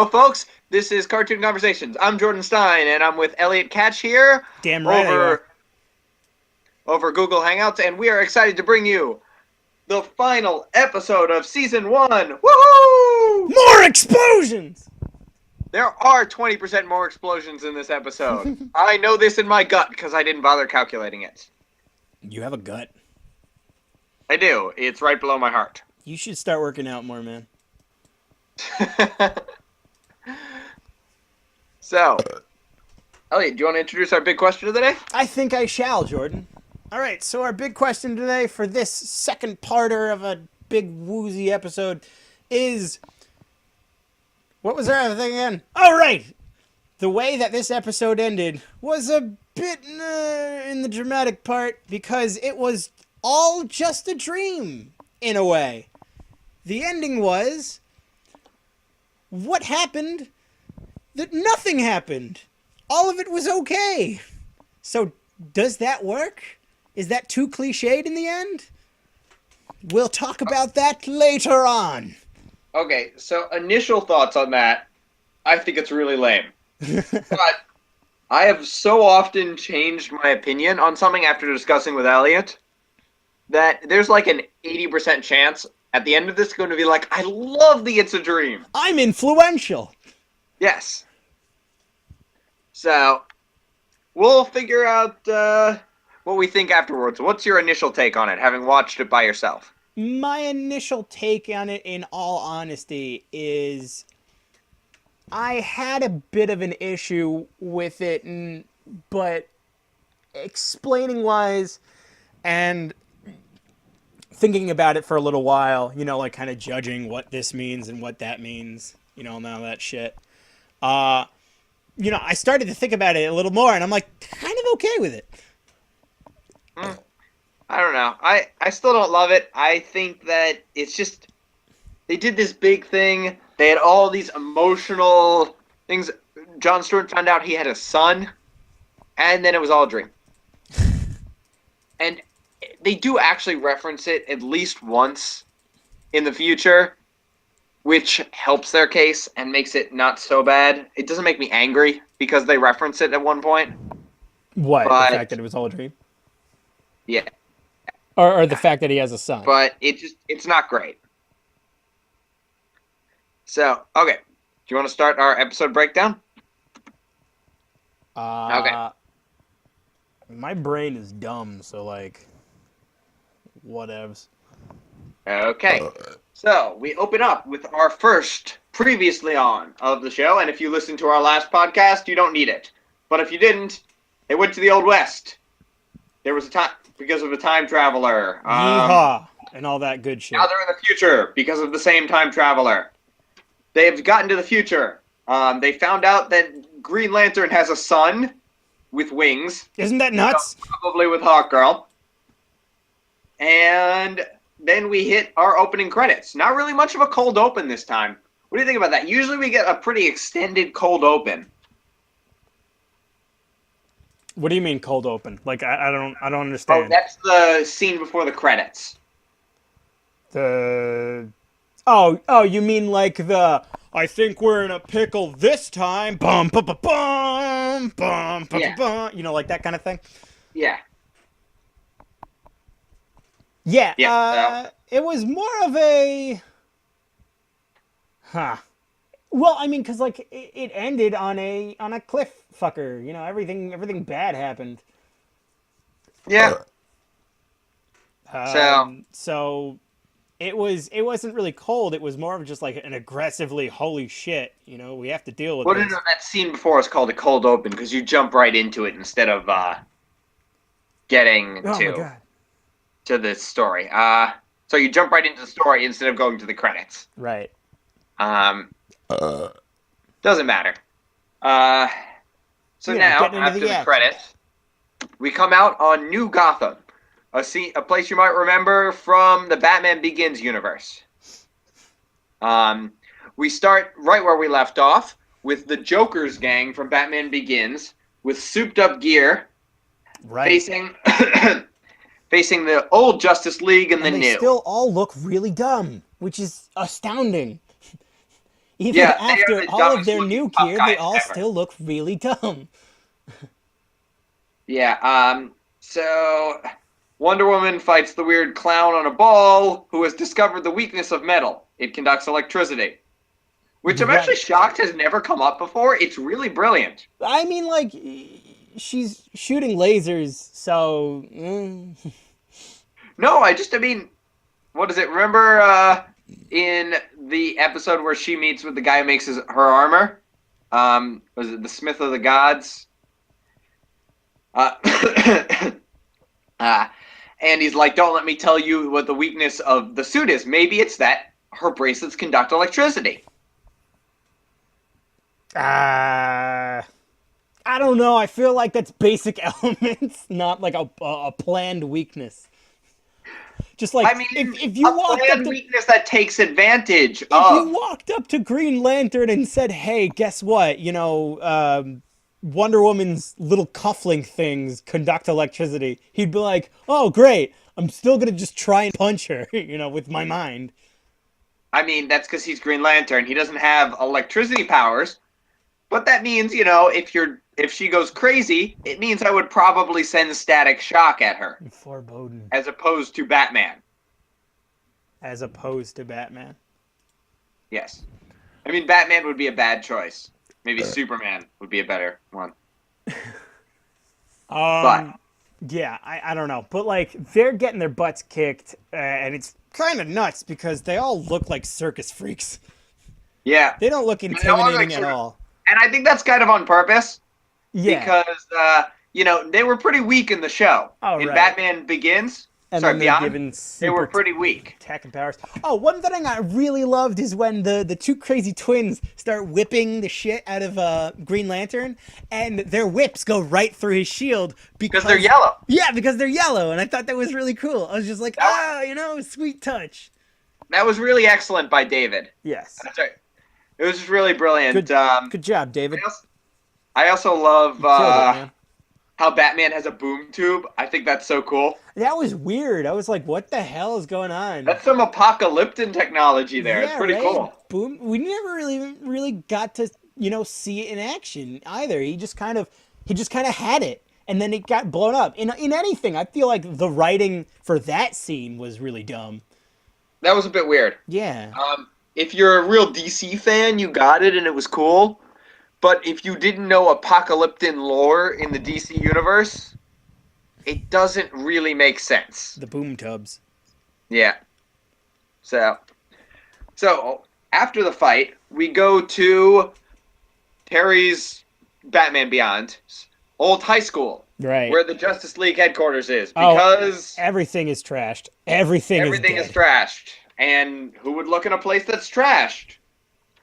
Hello, folks. This is Cartoon Conversations. I'm Jordan Stein, and I'm with Elliot Catch here Damn right you are. over Google Hangouts, and we are excited to bring you the final episode of Season 1. Woohoo! More explosions! There are 20% more explosions in this episode. I know this in my gut because I didn't bother calculating it. You have a gut. I do. It's right below my heart. You should start working out more, man. So, Elliot, do you want to introduce our big question of the day? I think I shall, Jordan. All right, so our big question today for this second parter of a big woozy episode is... What was our other thing again? Oh, right! The way that this episode ended was a bit in the dramatic part because it was all just a dream, in a way. The ending was... What happened? That nothing happened. All of it was okay. So, does that work? Is that too cliched in the end? We'll talk about that later on. Okay, so initial thoughts on that. I think it's really lame. But I have so often changed my opinion on something after discussing with Elliot that there's like an 80% chance at the end of this going to be like, I love the It's a Dream. I'm influential. Yes. So, we'll figure out what we think afterwards. What's your initial take on it, having watched it by yourself? My initial take on it, in all honesty, is I had a bit of an issue with it, but explaining wise and thinking about it for a little while, you know, like kind of judging what this means and what that means, you know, and all that shit. You know, I started to think about it a little more, and I'm like, kind of okay with it. I don't know. I still don't love it. I think that it's just... They did this big thing. They had all these emotional things. Jon Stewart found out he had a son, and then it was all a dream. And they do actually reference it at least once in the future, which helps their case and makes it not so bad. It doesn't make me angry because they reference it at one point. What? But, the fact that it was all a dream? Yeah. Or the fact that he has a son? But it's not great. So, okay. Do you want to start our episode breakdown? Okay. My brain is dumb, so like, whatevs. Okay. So, we open up with our first previously on of the show, and if you listened to our last podcast, you don't need it. But if you didn't, they went to the Old West. There was a time, because of a time traveler. Yeehaw! And all that good shit. Now they're in the future, because of the same time traveler. They've gotten to the future. They found out that Green Lantern has a son with wings. Isn't that nuts? Probably with Hawkgirl. And then we hit our opening credits. Not really much of a cold open this time. What do you think about that? Usually we get a pretty extended cold open. What do you mean cold open? Like I don't understand. Oh, that's the scene before the credits. Oh, you mean like the I think we're in a pickle this time. Bum bum bum bum bum bum bum. You know, like that kind of thing. Yeah. Yeah. It was more of a. Well, I mean, because like it ended on a cliff fucker. You know, everything bad happened. Yeah. So it wasn't really cold. It was more of just like an aggressively holy shit. You know, we have to deal with this. That scene before is called a cold open because you jump right into it instead of getting to the story. So you jump right into the story instead of going to the credits. Right. Doesn't matter. So now, after the credits, we come out on New Gotham, a place you might remember from the Batman Begins universe. We start right where we left off with the Joker's gang from Batman Begins with souped up gear, facing the old Justice League and the new. They still all look really dumb, which is astounding. Even Yeah, they are after the all of dumbest their looking new tough gear, they guys all ever. still look really dumb. Yeah. So Wonder Woman fights the weird clown on a ball who has discovered the weakness of metal. It conducts electricity, which I'm actually Right. shocked has never come up before. It's really brilliant. I mean, like, she's shooting lasers, so. No, I mean, what is it? Remember in the episode where she meets with the guy who makes her armor? Was it the Smith of the Gods? Uh, uh, and he's like, "Don't let me tell you what the weakness of the suit is. Maybe it's that her bracelets conduct electricity." I don't know. I feel like that's basic elements, not like a planned weakness. Just like I mean, if a you walked up planned to weakness that takes advantage if you of. walked up to Green Lantern and said, "Hey, guess what? Wonder Woman's little cufflink things conduct electricity," he'd be like, "Oh, great! I'm still gonna just try and punch her, with my mind." I mean, that's because he's Green Lantern. He doesn't have electricity powers, but that means, if she goes crazy, it means I would probably send static shock at her, Foreboding, as opposed to Batman. as opposed to Batman. Yes. I mean, Batman would be a bad choice. Maybe Superman would be a better one. But Yeah, I don't know, but like they're getting their butts kicked, and it's kind of nuts because they all look like circus freaks. yeah, They don't look And they all look like intimidating at sort of- all. and I think that's kind of on purpose Yeah. because they were pretty weak in the show. Oh, in right. Batman Begins, And sorry, then they're Beyond, given they were super pretty weak. tech and powers. Oh, one thing I really loved is when the two crazy twins start whipping the shit out of Green Lantern, and their whips go right through his shield Because they're yellow. Yeah, because they're yellow, and I thought that was really cool. I was just like, sweet touch. That was really excellent by David. Yes. That's right. It was just really brilliant. Good job, David. I also love Killed it, man. how Batman has a boom tube. I think that's so cool. That was weird. I was like, what the hell is going on? That's some apocalyptic technology there. It's Yeah, pretty right? cool. Boom. We never really got to, see it in action either. He just kind of had it, and then it got blown up. In anything, I feel like the writing for that scene was really dumb. That was a bit weird. Yeah. If you're a real DC fan, you got it and it was cool. But if you didn't know apocalyptic lore in the DC universe, it doesn't really make sense. The boom tubs. Yeah. So after the fight, we go to Terry's Batman Beyond old high school, Right. where the Justice League headquarters is, Oh, because everything is trashed. Everything everything is is trashed. And who would look in a place that's trashed?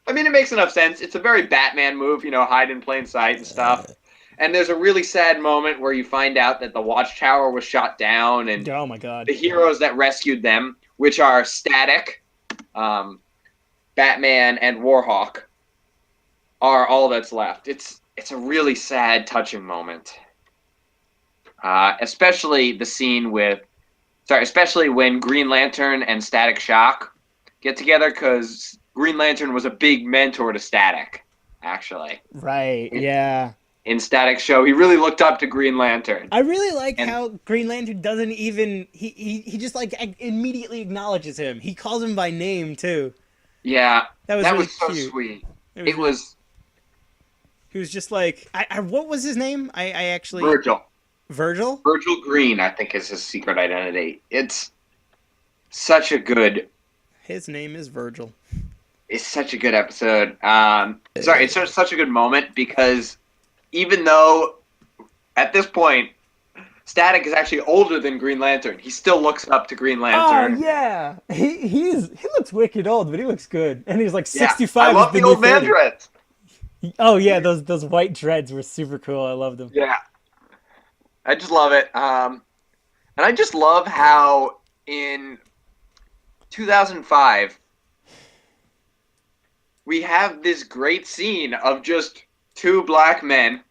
I mean, it makes enough sense. It's a very Batman move, hide in plain sight and stuff. And there's a really sad moment where you find out that the Watchtower was shot down, and Oh my god. the heroes that rescued them, which are Static, Batman, and Warhawk, are all that's left. It's a really sad, touching moment. Especially the scene especially when Green Lantern and Static Shock get together, because Green Lantern was a big mentor to Static, actually. Right. Yeah. In Static's show, he really looked up to Green Lantern. I really like how Green Lantern doesn't even he just like immediately acknowledges him. He calls him by name too. Yeah, That was that really was so cute. sweet. It was He was just like what was his name? I actually Virgil. Virgil? Virgil Green, I think, is his secret identity. It's such a good. His name is Virgil. It's such a good episode. It's such a good moment because even though at this point Static is actually older than Green Lantern, he still looks up to Green Lantern. Oh yeah. He looks wicked old, but he looks good. And he's like Yeah, 65. I love the old man dreads. Oh yeah, those white dreads were super cool. I loved them. Yeah, I just love it. And I just love how in 2005 we have this great scene of just two black men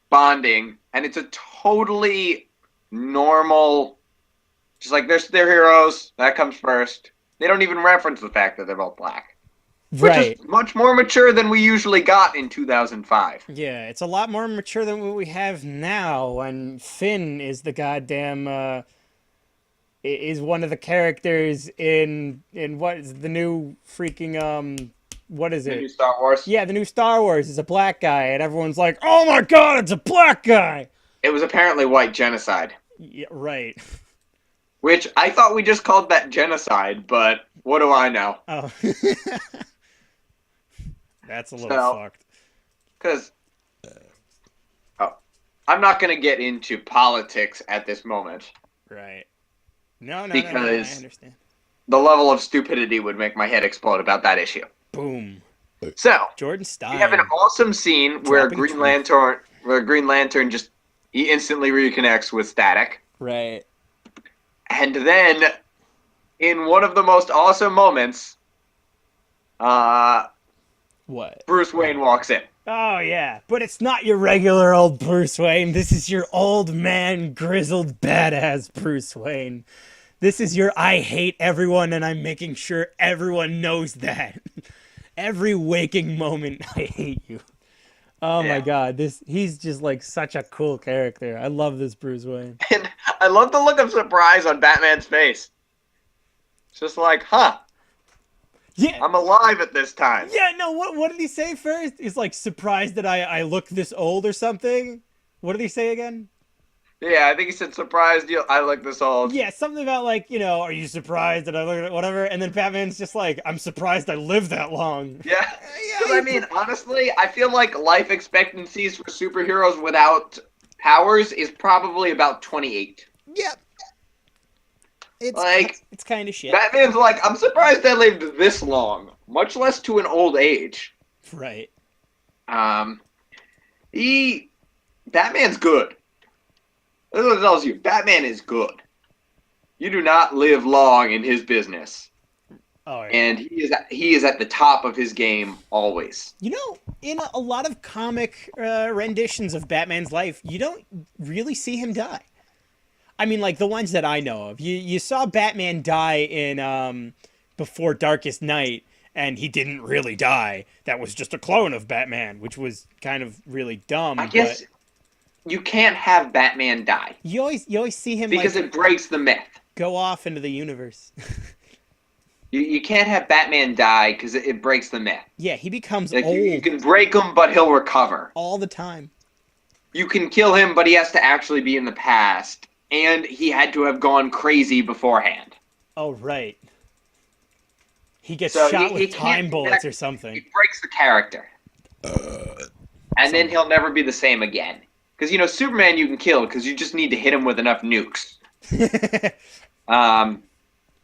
bonding, and it's a totally normal, just like they're heroes, that comes first. They don't even reference the fact that they're both black. which Right. is much more mature than we usually got in 2005. Yeah, it's a lot more mature than what we have now when Finn is the goddamn is one of the characters in what is the new freaking what is The new it? Star Wars. Yeah, the new Star Wars is a black guy and everyone's like, "Oh my god, it's a black guy." It was apparently white genocide, Yeah, right. which I thought we just called that genocide, but what do I know? Oh. That's a little So, fucked. because I'm not going to get into politics at this moment Right. No, I because understand. the level of stupidity would make my head explode about that issue. Boom. So, Jordan we Stein. have an awesome scene where Dropping truth. Green Lantern just he instantly reconnects with Static. Right. And then in one of the most awesome moments, What? Bruce Wayne walks in. Oh yeah, but it's not your regular old Bruce Wayne. This is your old man, grizzled badass Bruce Wayne. This is your I hate everyone and I'm making sure everyone knows that. Every waking moment I hate you. Oh my Yeah. god, he's just like such a cool character. I love this Bruce Wayne. And I love the look of surprise on Batman's face. It's just like, huh, Yeah. I'm alive at this time. Yeah, no, what did he say first? He's like surprised that I look this old or something. What did he say again? Yeah, I think he said surprised I look this old. Yeah, something about like, are you surprised that I look at whatever? And then Batman's just like, I'm surprised I lived that long. Yeah. Yeah, Because I mean, honestly, I feel like life expectancies for superheroes without powers is probably about 28. Yep. Like, It's kind of shit. Batman's like, I'm surprised I lived this long, much less to an old age. Right. Batman's good. This is what it tells you. Batman is good. You do not live long in his business. Oh, yeah. And he is at the top of his game always. In a lot of comic renditions of Batman's life, you don't really see him die. I mean, like the ones that I know of. You saw Batman die in Before Darkest Night, and he didn't really die. That was just a clone of Batman, which was kind of really dumb. I guess you can't have Batman die you always see him because like it breaks the myth. go off into the universe. You can't have Batman die because it breaks the myth. Yeah, he becomes Like, old you can break him, but he'll recover. all the time. You can kill him, but he has to actually be in the past, and he had to have gone crazy beforehand. Oh, right. He gets So shot he with time can't- bullets or something. It breaks the character. And then he'll never be the same again. Because, Superman you can kill because you just need to hit him with enough nukes.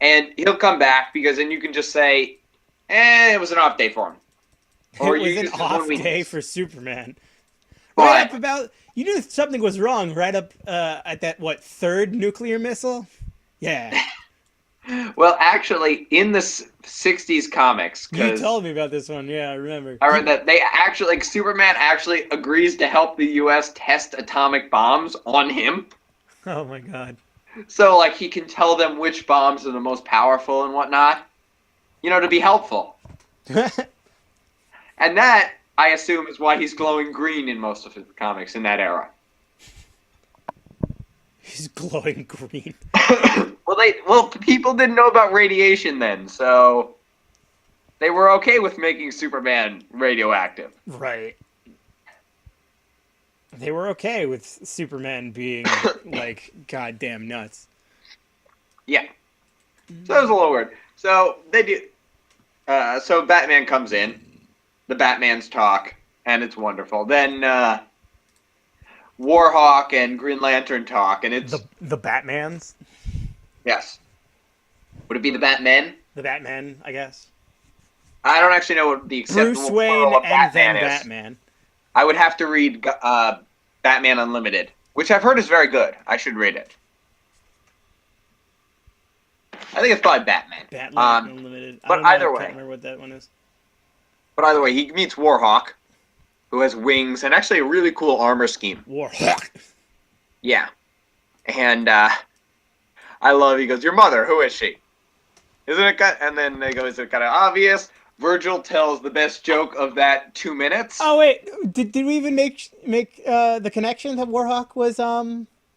And he'll come back because then you can just say, it was an off day for him. Or It was you an used his off one day weakness. for Superman. But- Right up about you knew something was wrong right up at that third nuclear missile? Yeah. Well, actually, in the 60s comics, You because told me about this one. Yeah, I remember. I read that Superman actually agrees to help the U.S. test atomic bombs on him. Oh my god. So, he can tell them which bombs are the most powerful and whatnot. To be helpful. And that, I assume, is why he's glowing green in most of his comics in that era. He's glowing green. Well, people didn't know about radiation then, so they were okay with making Superman radioactive. Right. They were okay with Superman being goddamn nuts. Yeah. So it was a little weird. So they do. So Batman comes in. The Batmans talk, and it's wonderful. Then Warhawk and Green Lantern talk, and it's The Batmans? yes. Would it be the Batmen? The Batman, I guess. I don't actually know what the acceptable Bruce Wayne plural of and then Batman is. Batman. I would have to read Batman Unlimited, which I've heard is very good. I should read it. I think it's probably Batman. Batman Unlimited. I but don't know, either I way. can't remember what that one is. But either way, he meets Warhawk, who has wings and actually a really cool armor scheme. Warhawk. Yeah. And I love, he goes, your mother, who is she? Isn't it kind and then they go, is it kind of obvious? Virgil tells the best joke of that 2 minutes. Oh wait, did we even make the connection that Warhawk was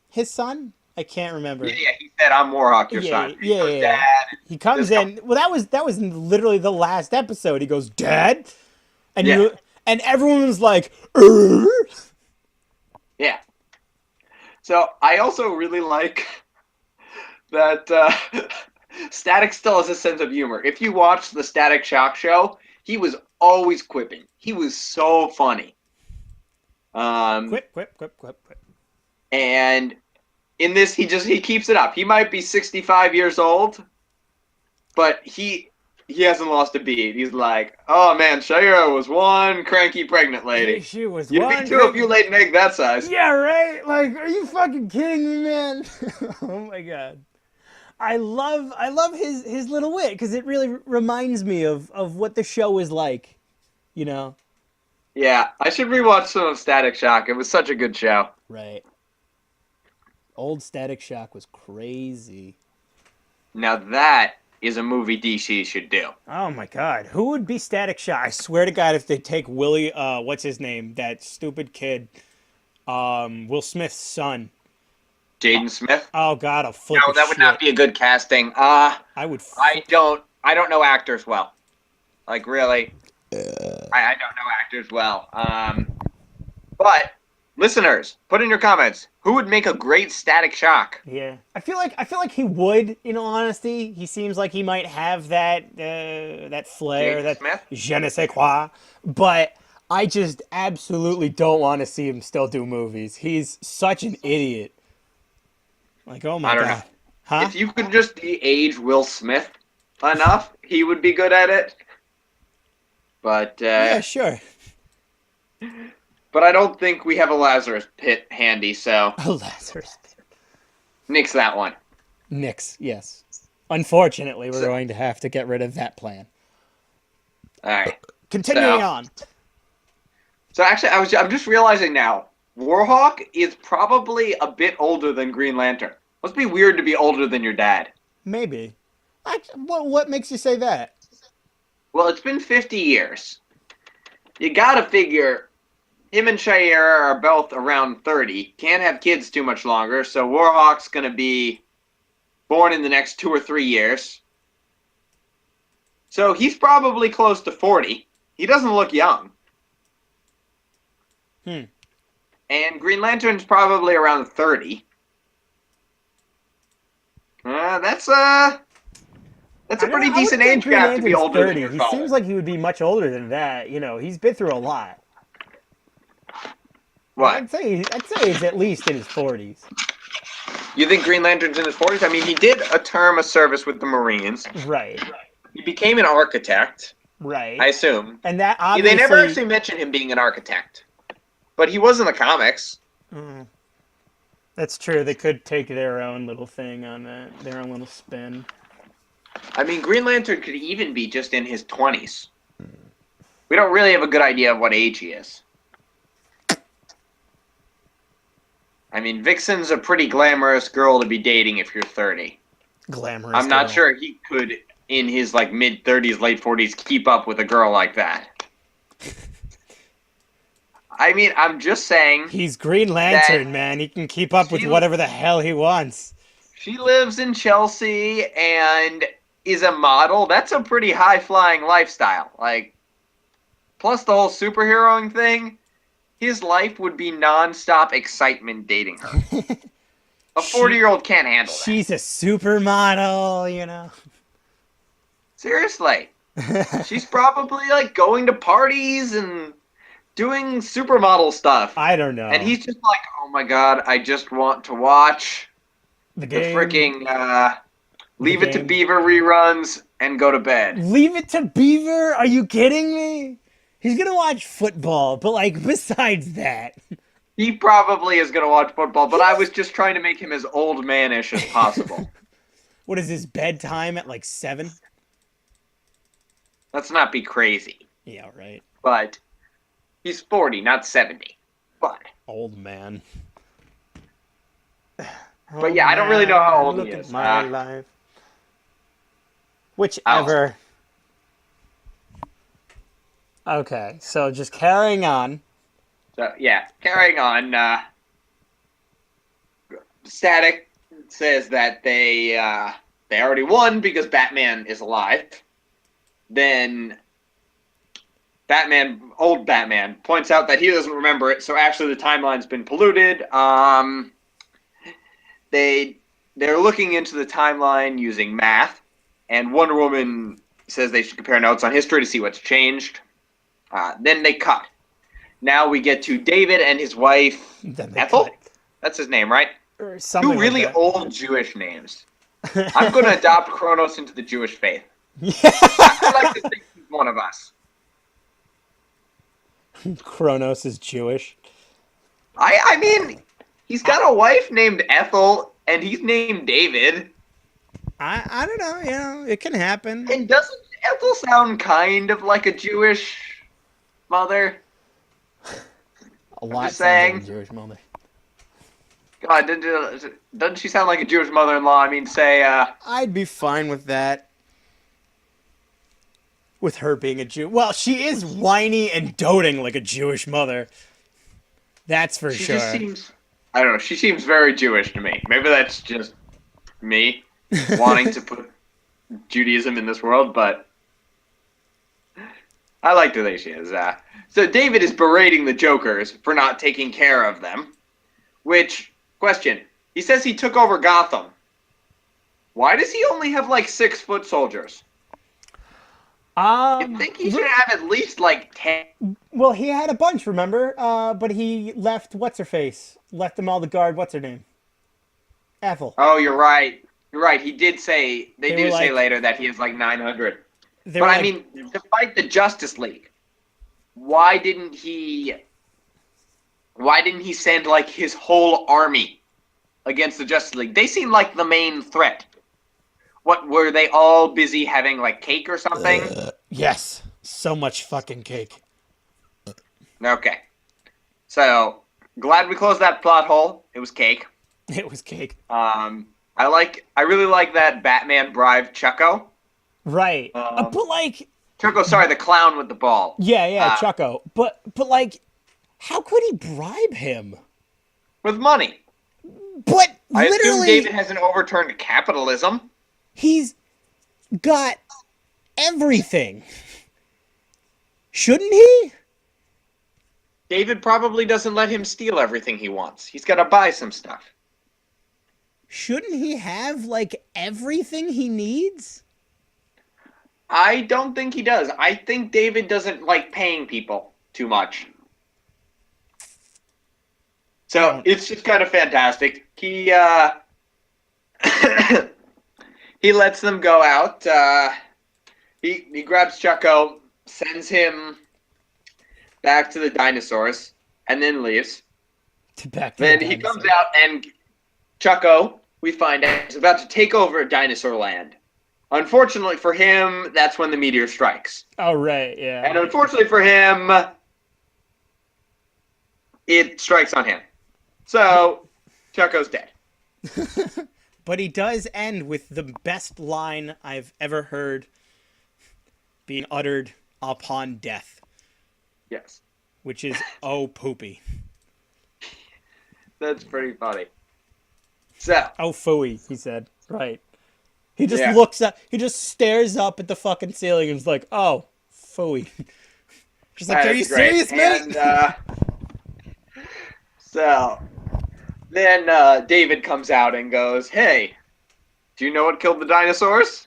his son? I can't remember. Yeah, he said, "I'm Warhawk, your Yeah, son." yeah, He yeah, goes, yeah. "Dad." He comes This comes, in. Well, that was literally the last episode. He goes, "Dad," and yeah, and everyone was like, "Er?" yeah. So I also really like that Static still has a sense of humor. If you watch the Static Shock show, he was always quipping. He was so funny. Quip, quip, quip, quip, quip. And in this, he keeps it up. He might be 65 years old, but he hasn't lost a beat. He's like, "Oh man, Shira was one cranky pregnant lady. She was You'd one. be too if you laid an egg that size." Yeah, right. Like, are you fucking kidding me, man? Oh my god. I love his little wit because it really reminds me of what the show is like, you know. Yeah, I should rewatch some of Static Shock. It was such a good show. Right. Old Static Shock was crazy. Now that is a movie DC should do. Oh my god, who would be Static Shock? I swear to God, if they take Willie, what's his name, that stupid kid, Will Smith's son. Jaden Smith? Oh god, I'll flip. No, that would not be a good casting. I would. I don't know actors well. Like really, I don't know actors well. But listeners, put in your comments who would make a great Static Shock. Yeah, I feel like he would. In all honesty, he seems like he might have that flair, Jaden that Smith? je ne sais quoi. But I just absolutely don't want to see him still do movies. He's such an idiot. Like, oh my I don't god, know. huh? If you could just de-age Will Smith enough, he would be good at it. But Yeah, sure. but I don't think we have a Lazarus Pit handy, so A Lazarus Pit. nix that one. Nix, yes. Unfortunately, we're going to have to get rid of that plan. All right. Continuing on. So actually, I'm just realizing now, Warhawk is probably a bit older than Green Lantern. Must be weird to be older than your dad. Maybe. What makes you say that? Well, it's been 50 years. You gotta figure him and Shire are both around 30. Can't have kids too much longer, so Warhawk's gonna be born in the next 2 or 3 years. So he's probably close to 40. He doesn't look young. And Green Lantern's probably around 30. That's a pretty decent age gap to be older than your He father. seems like he would be much older than that. You know, he's been through a lot. What? I'd say he's at least in his 40s. You think Green Lantern's in his 40s? I mean, he did a term of service with the Marines. Right. He became an architect, Right. I assume. And that obviously... They never actually mentioned him being an architect. But he was in the comics. That's true. They could take their own little thing on that, their own little spin. I mean, Green Lantern could even be just in his 20s. We don't really have a good idea of what age he is. I mean, Vixen's a pretty glamorous girl to be dating if you're 30. Glamorous. I'm not girl. sure he could, in his like mid-30s, late 40s, keep up with a girl like that. I mean, I'm just saying. He's Green Lantern, man. He can keep up with whatever the hell he wants. She lives in Chelsea and is a model. That's a pretty high-flying lifestyle. Like, plus the whole superheroing thing, his life would be non-stop excitement dating her. A 40-year-old can't handle that. She's a supermodel, you know. Seriously. She's probably, like, going to parties and doing supermodel stuff. I don't know. And he's just like, oh my god, I just want to watch the freaking Leave It to Beaver reruns and go to bed. Leave It to Beaver? Are you kidding me? He's gonna watch football, but like besides that. He probably is gonna watch football, but I was just trying to make him as old man-ish as possible. What is his bedtime at like 7? Let's not be crazy. Yeah, right. But he's 40, not 70. But old man. But yeah, I don't really know how old he is. Look at my life. Whichever. Okay, so just carrying on. So yeah, carrying on. Static says that they already won because Batman is alive. Then old Batman, points out that he doesn't remember it, so actually the timeline's been polluted. They're looking into the timeline using math, and Wonder Woman says they should compare notes on history to see what's changed. Then they cut. Now we get to David and his wife Ethel. That's his name, right? Or something Two really like old Jewish names. I'm going to adopt Kronos into the Jewish faith. Yeah. I like to think he's one of us. Kronos is Jewish. I mean, he's got a wife named Ethel, and he's named David. I don't know, it can happen. And doesn't Ethel sound kind of like a Jewish mother? A lot just saying. sounds like a Jewish mother. God, doesn't she sound like a Jewish mother-in-law? I mean, say, I'd be fine with that. With her being a Jew. Well, she is whiny and doting like a Jewish mother. That's for she sure. just seems, I don't know, she seems very Jewish to me. Maybe that's just me wanting to put Judaism in this world, but I like the way she is. So David is berating the Jokers for not taking care of them, which, question, he says he took over Gotham. Why does he only have, like, 6 foot soldiers? I think he should have at least, like, 10. Well, he had a bunch, remember? But he left what's-her-face. Left them all to guard what's-her-name? Ethel. Oh, you're right. You're right. He did say, they do say like, later that he has, like, 900. But, like, I mean, to fight the Justice League, why didn't he send, like, his whole army against the Justice League? They seem like the main threat. What, were they all busy having, like, cake or something? Yes. So much fucking cake. Okay. So, glad we closed that plot hole. It was cake. It was cake. I really like that Batman bribed Chucko. Right. But, like... Chucko, sorry, the clown with the ball. Yeah, Chucko. But, like, how could he bribe him? With money. But, I literally... assume David hasn't overturned capitalism. He's got everything. Shouldn't he? David probably doesn't let him steal everything he wants. He's got to buy some stuff. Shouldn't he have, like, everything he needs? I don't think he does. I think David doesn't like paying people too much. So, it's just kind of fantastic. He he lets them go out. He grabs Chucko, sends him back to the dinosaurs, and then leaves. Then he comes out, and Chucko, we find out, is about to take over Dinosaur Land. Unfortunately for him, that's when the meteor strikes. Oh, right, yeah. And unfortunately for him, it strikes on him. So, Chucko's dead. But he does end with the best line I've ever heard being uttered upon death. Yes. Which is, oh, poopy. That's pretty funny. So. Oh, phooey, he said. Right. He just looks up, he just stares up at the fucking ceiling and is like, oh, phooey. Just like, are you serious, mate? And, so, then David comes out and goes, hey, do you know what killed the dinosaurs?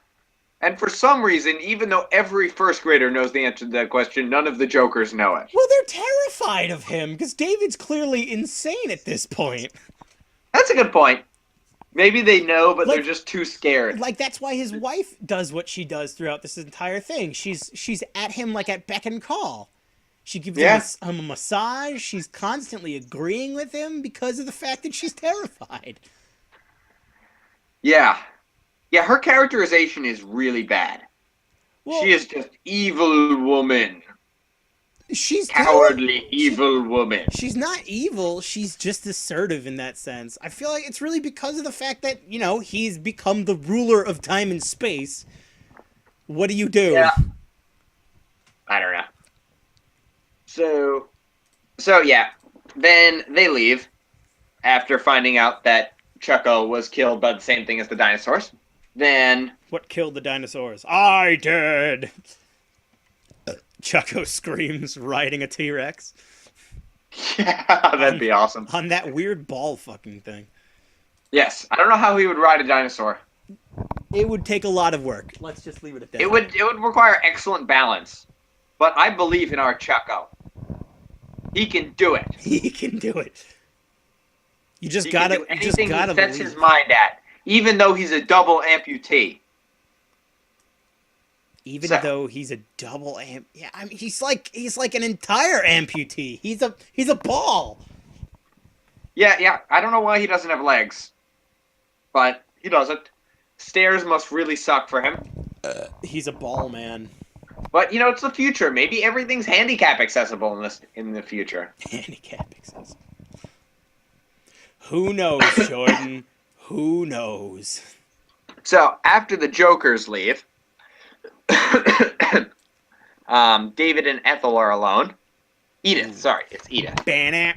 And for some reason, even though every first grader knows the answer to that question, none of the Jokers know it. Well, they're terrified of him, because David's clearly insane at this point. That's a good point. Maybe they know, but they're just too scared. Like, that's why his wife does what she does throughout this entire thing. She's at him, like, at beck and call. She gives him a massage. She's constantly agreeing with him because of the fact that she's terrified. Yeah. Yeah, her characterization is really bad. Well, she is just evil woman. She's cowardly, evil woman. She's not evil. She's just assertive in that sense. I feel like it's really because of the fact that, you know, he's become the ruler of time and space. What do you do? Yeah. I don't know. So yeah, then they leave after finding out that Chucko was killed by the same thing as the dinosaurs. Then What killed the dinosaurs? I did. Chucko screams, riding a T-Rex yeah, that'd be awesome. on that weird ball fucking thing. Yes, I don't know how he would ride a dinosaur. It would take a lot of work. Let's just leave it at that. It would require excellent balance, but I believe in our Chucko. He can do it. He can do it. You just He gotta, can do you just anything gotta he sets believe. his mind at, even though he's a double amputee. Even So- though he's a double amp, yeah, I mean, he's like an entire amputee. He's a ball. Yeah. I don't know why he doesn't have legs, but he doesn't. Stairs must really suck for him. He's a ball man. But it's the future. Maybe everything's handicap accessible in the future. Handicap accessible. Who knows, Jordan? Who knows? So after the Jokers leave, David and Ethel are alone. Edith, sorry, it's Edith. Ban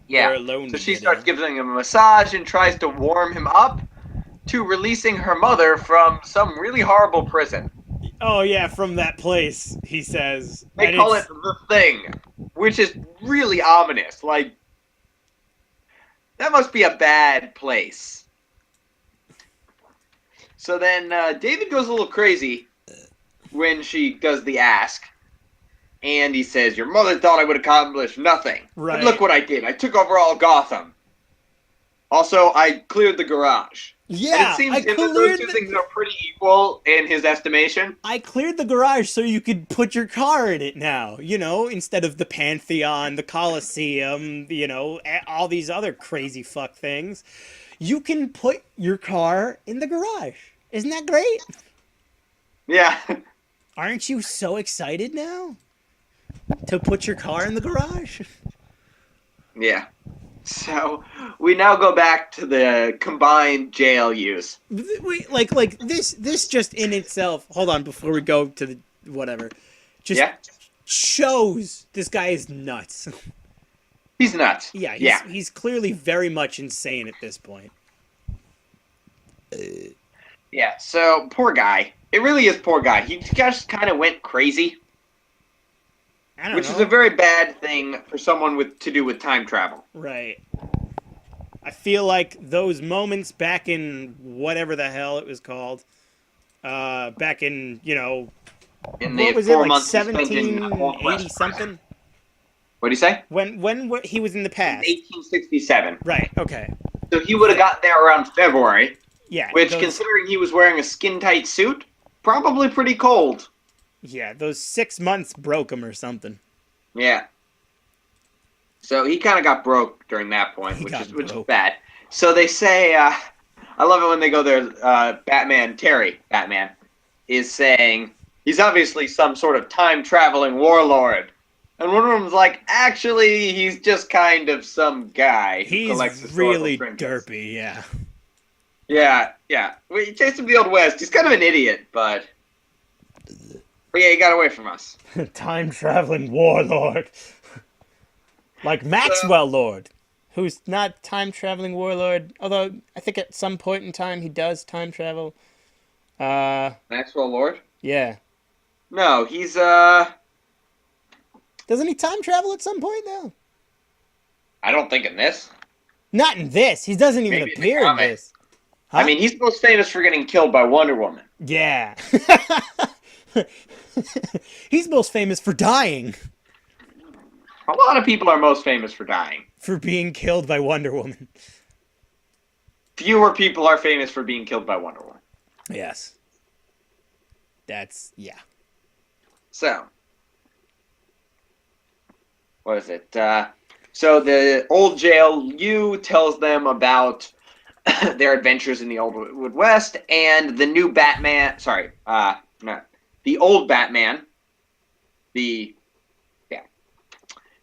Yeah. They're alone So she together. starts giving him a massage and tries to warm him up to releasing her mother from some really horrible prison. Oh yeah, from that place, he says. They And call it it's- the Thing, which is really ominous. Like, that must be a bad place. So then David goes a little crazy when she does the ask. And he says, your mother thought I would accomplish nothing. Right. But look what I did. I took over all Gotham. Also, I cleared the garage. Yeah, And it seems I that cleared those two the- things are pretty equal in his estimation. I cleared the garage so you could put your car in it now, instead of the Pantheon, the Coliseum, all these other crazy fuck things. You can put your car in the garage. Isn't that great? Yeah. Aren't you so excited now to put your car in the garage? Yeah. So we now go back to the combined jail use. Wait, like this just in itself. Hold on, before we go to the whatever, just Yeah. shows this guy is nuts. He's nuts. Yeah, he's clearly very much insane at this point. Yeah. So poor guy. It really is poor guy. He just kind of went crazy, I don't which know. is a very bad thing for someone to do with time travel. Right. I feel like those moments back in whatever the hell it was called, back in, In what the was it, 4 like months he spent in 1780 West something? What do you say? When he was in the past. 1867. Right, okay. So he would have gotten there around February, Yeah. which, those, considering he was wearing a skin-tight suit, probably pretty cold. yeah, those 6 months broke him or something. Yeah. So he kind of got broke during that point, He which got is broke. bad. So they say, I love it when they go there. Batman is saying he's obviously some sort of time traveling warlord, and one of them's like, actually, he's just kind of some guy who collects He's historical really trinkets. derpy, yeah. Yeah. We chased him to the Old West. He's kind of an idiot, but yeah, he got away from us. Time traveling warlord. Like Maxwell Lord, who's not time traveling warlord, although I think at some point in time he does time travel. Maxwell Lord? Yeah. No, he's Doesn't he time travel at some point though? I don't think in this. Not in this. He doesn't even Maybe in the appear in comic. this. I Huh? mean, he's most famous for getting killed by Wonder Woman. Yeah. He's most famous for dying, A lot of people are most famous for dying. for being killed by Wonder Woman. Fewer people are famous for being killed by Wonder Woman. Yes. That's, yeah. So, what is it? So the old jail U tells them about their adventures in the Old Wood West, and the new Batman. Sorry, not the old Batman.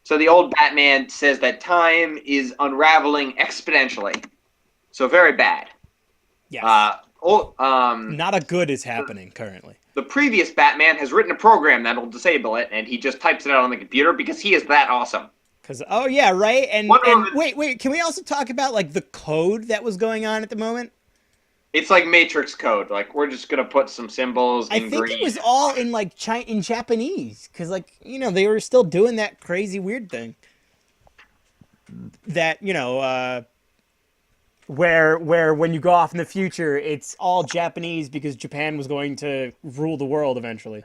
So the old Batman says that time is unraveling exponentially. So very bad. Yes. The Not a good is happening currently. the previous Batman has written a program that'll disable it, and he just types it out on the computer because he is that awesome. Because yeah, right. And Wonder and Woman, wait, can we also talk about like the code that was going on at the moment? it's like Matrix code. Like we're just gonna put some symbols I in think green. it was all in like in Japanese, because like they were still doing that crazy weird thing. That where when you go off in the future, it's all Japanese because Japan was going to rule the world eventually,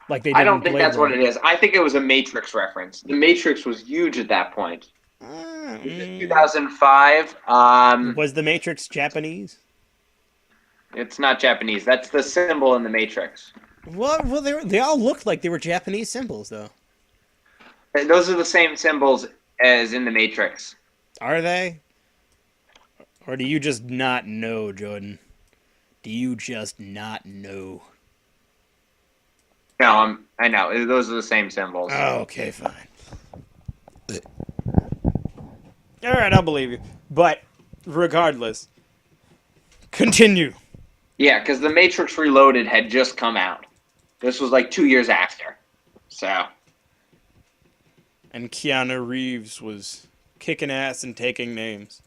like they did I in don't think Blade that's what Runner. it is. I think it was a Matrix reference. The Matrix was huge at that point. It was 2005. Was the Matrix Japanese? It's not Japanese. That's the symbol in the Matrix. Well, they all looked like they were Japanese symbols, though. Those are the same symbols as in the Matrix. Are they? Or do you just not know, Jordan? Do you just not know? No, I know. Those are the same symbols. Oh, okay, fine. All right, I'll believe you. But regardless, continue. Yeah, because the Matrix Reloaded had just come out. This was like 2 years after. So. And Keanu Reeves was kicking ass and taking names.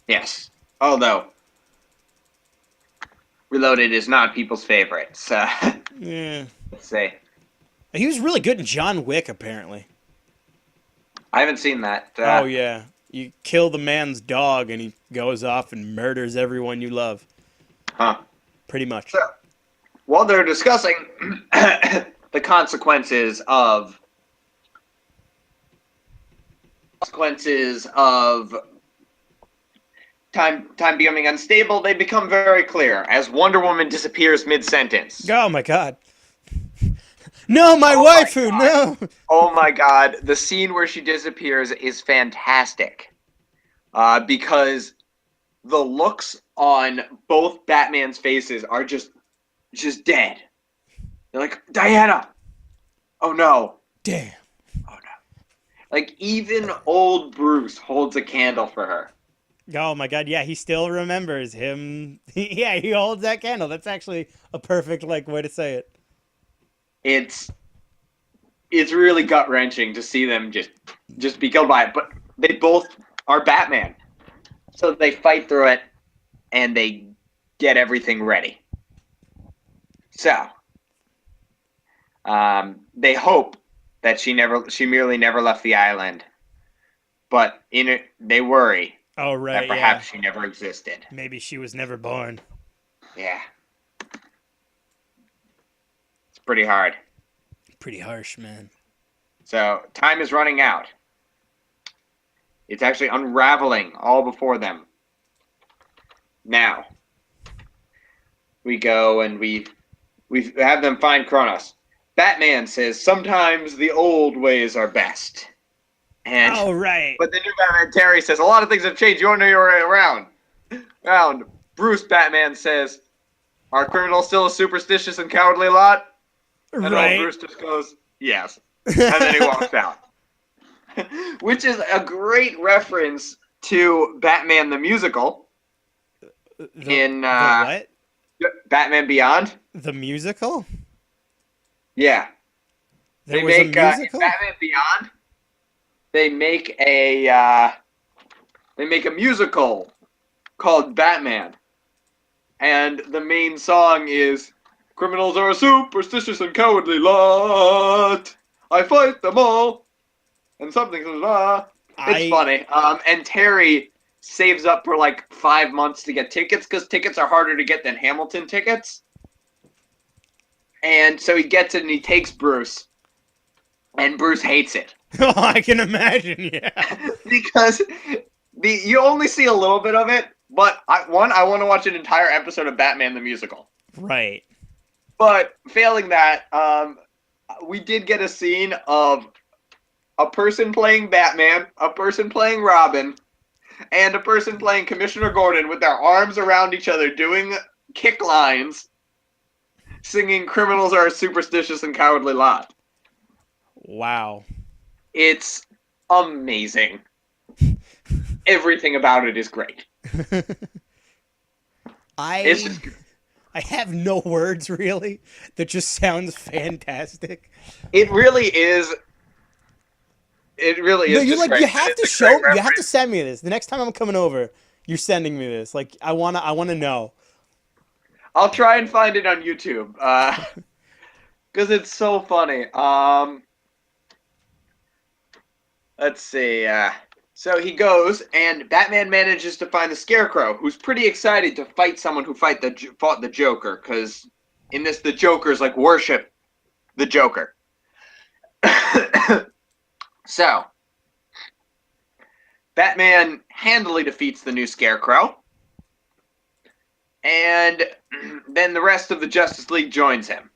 Yes. Although, Reloaded is not people's favorite. So. Yeah. Let's say. He was really good in John Wick, apparently. I haven't seen that. Oh, yeah. You kill the man's dog and he goes off and murders everyone you love. Huh. Pretty much. So, while they're discussing the consequences of time becoming unstable, they become very clear as Wonder Woman disappears mid-sentence. Oh, my God. No, my waifu, no! Oh my god, the scene where she disappears is fantastic. Because the looks on both Batman's faces are just dead. They're like, Diana! Oh no. Damn. Oh no. Like, even old Bruce holds a candle for her. Oh my God, yeah, he still remembers him. Yeah, he holds that candle. That's actually a perfect way to say it. It's really gut-wrenching to see them just be killed by it, but they both are Batman. So they fight through it, and they get everything ready. So, they hope that she merely never left the island, but in it, they worry Oh, right, that perhaps she never existed. Maybe she was never born. Yeah. It's pretty hard. Pretty harsh, man. So, time is running out. It's actually unraveling all before them. Now, we go and we have them find Kronos. Batman says, sometimes the old ways are best. And, Oh, right. but the new Batman, Terry, says, a lot of things have changed. You don't know you're around. Bruce Batman says, are criminals still a superstitious and cowardly lot? And Right. Bruce just goes, yes. And then he walks out. Which is a great reference to Batman the Musical in the what? Batman Beyond. The musical? Yeah. There was a in musical? Batman Beyond, they make a musical called Batman. And the main song is criminals are a superstitious and cowardly lot. I fight them all. And something. It's funny. And Terry saves up for like 5 months to get tickets because tickets are harder to get than Hamilton tickets. And so he gets it and he takes Bruce. And Bruce hates it. Oh, I can imagine, yeah. Because you only see a little bit of it, but I want to watch an entire episode of Batman the Musical. Right. But failing that, we did get a scene of a person playing Batman, a person playing Robin, and a person playing Commissioner Gordon with their arms around each other doing kick lines, singing criminals are a superstitious and cowardly lot. Wow. It's amazing. Everything about it is great. It's just I have no words really. That just sounds fantastic. It really is. It really No, is you just like great. you And have it's to a great show. You have to reference. send me this. The next time I'm coming over, you're sending me this. Like I wanna know. I'll try and find it on YouTube because it's so funny. Let's see. So he goes, and Batman manages to find the Scarecrow, who's pretty excited to fight someone who fought the Joker, because in this, the Joker's like worship the Joker. So, Batman handily defeats the new Scarecrow, and then the rest of the Justice League joins him.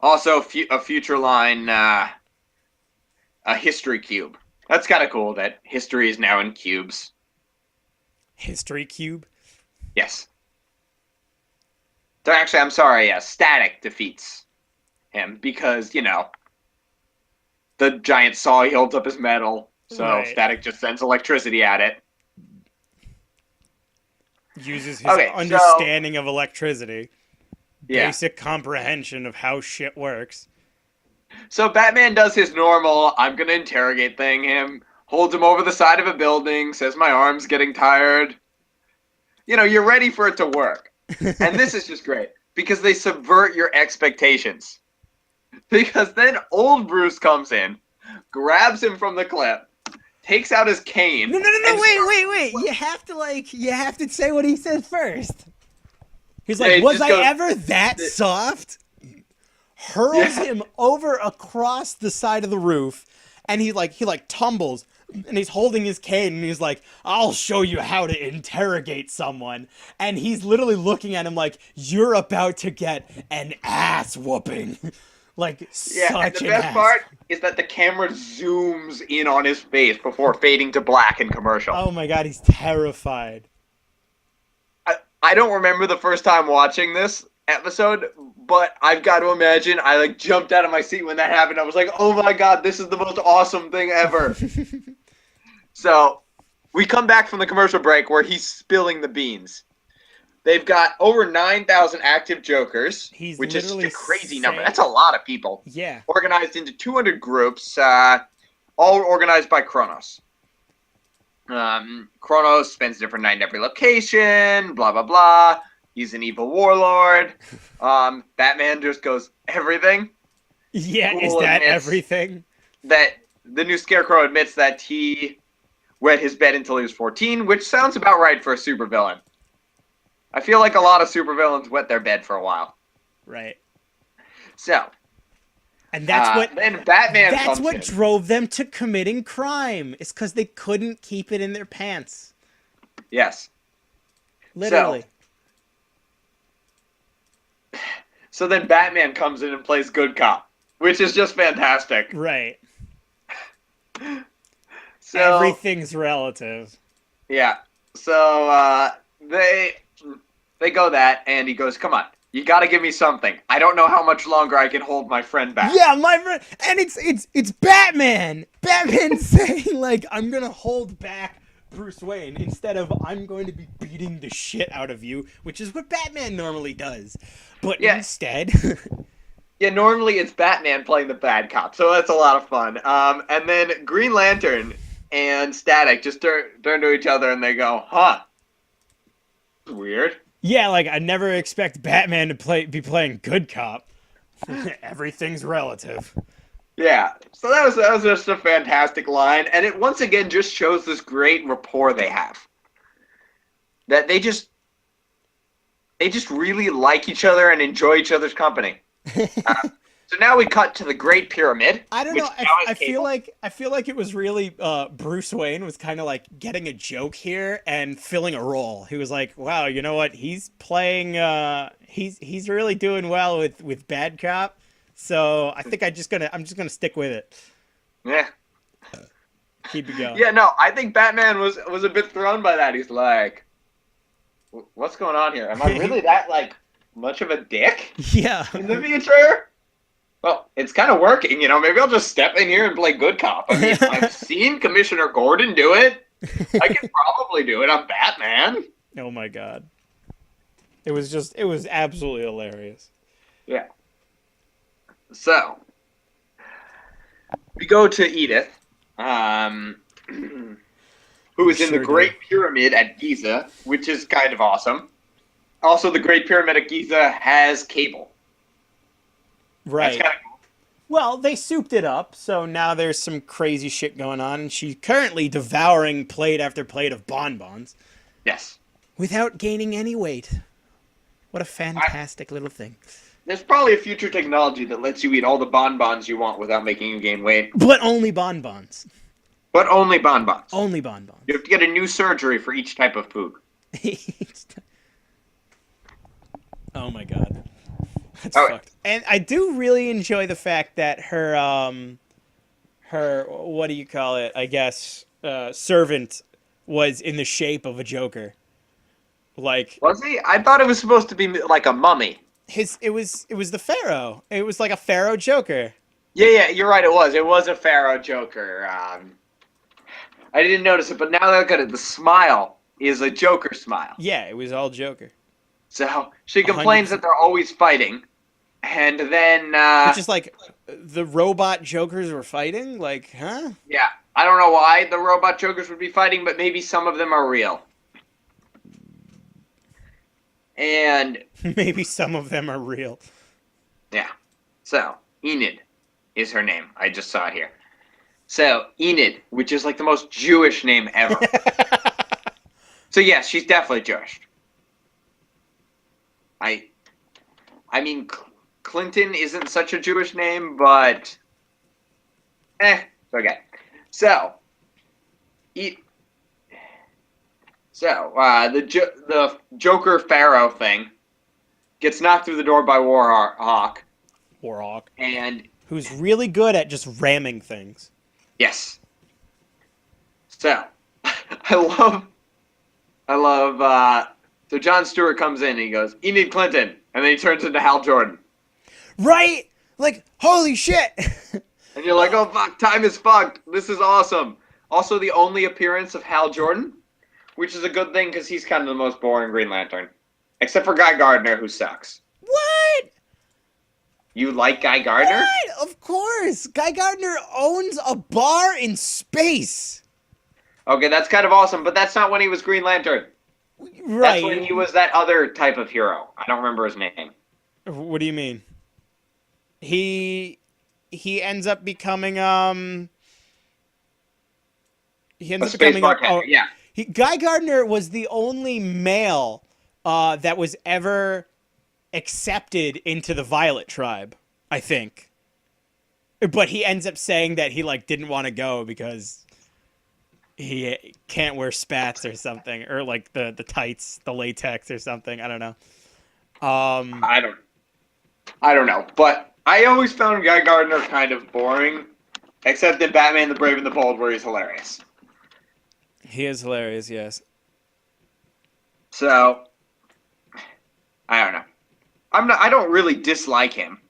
Also, a future line, a history cube. That's kind of cool that history is now in cubes. History cube. Yes. So actually, I'm sorry, yeah, Static defeats him because, the giant saw, he holds up his metal, so Right. Static just sends electricity at it. Uses his Okay, so- understanding of electricity. Yeah. Basic comprehension of how shit works. So Batman does his normal, I'm gonna interrogate him, holds him over the side of a building, says my arm's getting tired. You're ready for it to work. And this is just great, because they subvert your expectations. Because then old Bruce comes in, grabs him from the cliff, takes out his cane. No, and wait. You have to say what he said first. He's Yeah, like, he was just I goes- ever that soft? Hurls him over across the side of the roof, and he tumbles, and he's holding his cane, and he's like, I'll show you how to interrogate someone. And he's literally looking at him like, you're about to get an ass whooping. Like, Yeah, and such the an best ass. part is that the camera zooms in on his face before fading to black in commercial. Oh my god, he's terrified. I don't remember the first time watching this episode, but I've got to imagine I jumped out of my seat when that happened. I was like, oh my god, this is the most awesome thing ever. So, we come back from the commercial break where he's spilling the beans. They've got over 9,000 active Jokers, He's which is just a literally crazy number. saying- That's a lot of people. Yeah. Organized into 200 groups, all organized by Kronos. Kronos spends a different night in every location, blah, blah, blah. He's an evil warlord. Batman just goes, everything. Yeah, is Cool that admits- everything? That the new Scarecrow admits that he wet his bed until he was 14, which sounds about right for a supervillain. I feel like a lot of supervillains wet their bed for a while. Right. So, And that's then Batman that's comes what in. drove them to committing crime. It's because they couldn't keep it in their pants. Yes. Literally. So then Batman comes in and plays good cop, which is just fantastic. Right. So Everything's relative. yeah. So they go that, and he goes, "Come on, you got to give me something. I don't know how much longer I can hold my friend back." Yeah, my friend, and it's Batman. Batman saying like, "I'm gonna hold back Bruce Wayne," instead of "I'm going to be beating the shit out of you," which is what Batman normally does. But Yeah. instead, Yeah, normally it's Batman playing the bad cop, so that's a lot of fun. And then Green Lantern and Static just turn to each other and they go, "Huh, weird." yeah, like I never expect Batman to be playing good cop. Everything's relative. Yeah, so that was just a fantastic line, and it once again just shows this great rapport they have. That they just really like each other and enjoy each other's company. So now we cut to the Great Pyramid. I don't which know. now is I feel Cable. like it was really Bruce Wayne was kind of like getting a joke here and filling a role. He was like, "Wow, you know what? He's playing. He's really doing well with bad cop." So I think I'm just gonna stick with it. Yeah. Keep it going. Yeah, no, I think Batman was a bit thrown by that. He's like, "What's going on here? Am I really that much of a dick Yeah. in the future?" Well, it's kind of working, Maybe I'll just step in here and play good cop. I mean, I've seen Commissioner Gordon do it. I can probably do it. I'm Batman. Oh my god. It was absolutely hilarious. Yeah. So we go to Edith, who is in the Sure do. Great Pyramid at Giza, which is kind of awesome. Also, the Great Pyramid at Giza has cable. That's Right. kind of cool. Well, they souped it up, so now there's some crazy shit going on, and she's currently devouring plate after plate of bonbons Yes. without gaining any weight. What a fantastic little thing. There's probably a future technology that lets you eat all the bonbons you want without making you gain weight. But only bonbons. But only bonbons. Only bonbons. You have to get a new surgery for each type of food. Oh my god. That's Oh, fucked. And I do really enjoy the fact that her what do you call it? I guess servant was in the shape of a Joker. Like was he? I thought it was supposed to be like a mummy. it was the Pharaoh. It was like a Pharaoh Joker. Yeah, you're right. It was. It was a Pharaoh Joker. I didn't notice it, but now that I look at it, the smile is a Joker smile. Yeah, it was all Joker. So she complains that they're always fighting, and then Which is like the robot Jokers were fighting. Like, huh? yeah, I don't know why the robot Jokers would be fighting, but maybe some of them are real. And Maybe some of them are real. yeah, so Enid is her name. I just saw it here. So Enid, which is like the most Jewish name ever. So yes, she's definitely Jewish. I mean, Clinton isn't such a Jewish name, but it's okay. So, the Joker Pharaoh thing gets knocked through the door by Warhawk, Warhawk. and Who's really good at just ramming things. yes. So, I love. So Jon Stewart comes in and he goes, Enid Clinton, and then he turns into Hal Jordan. Right? Like, holy shit! And you're like, oh fuck, time is fucked. This is awesome. Also, the only appearance of Hal Jordan, which is a good thing because he's kind of the most boring Green Lantern. Except for Guy Gardner, who sucks. What? You like Guy Gardner? What? Of course! Guy Gardner owns a bar in space! Okay, that's kind of awesome, but that's not when he was Green Lantern. Right. That's when he was that other type of hero. I don't remember his name. What do you mean? He ends up becoming he ends A up space becoming bartender, yeah. Guy Gardner was the only male that was ever accepted into the Violet tribe, I think. But he ends up saying that he like didn't want to go because he can't wear spats or something, or like the tights, the latex or something. I don't know. I don't know, but I always found Guy Gardner kind of boring, except in Batman: The Brave and the Bold, where he's hilarious. He is hilarious, yes. So, I don't know. I don't really dislike him.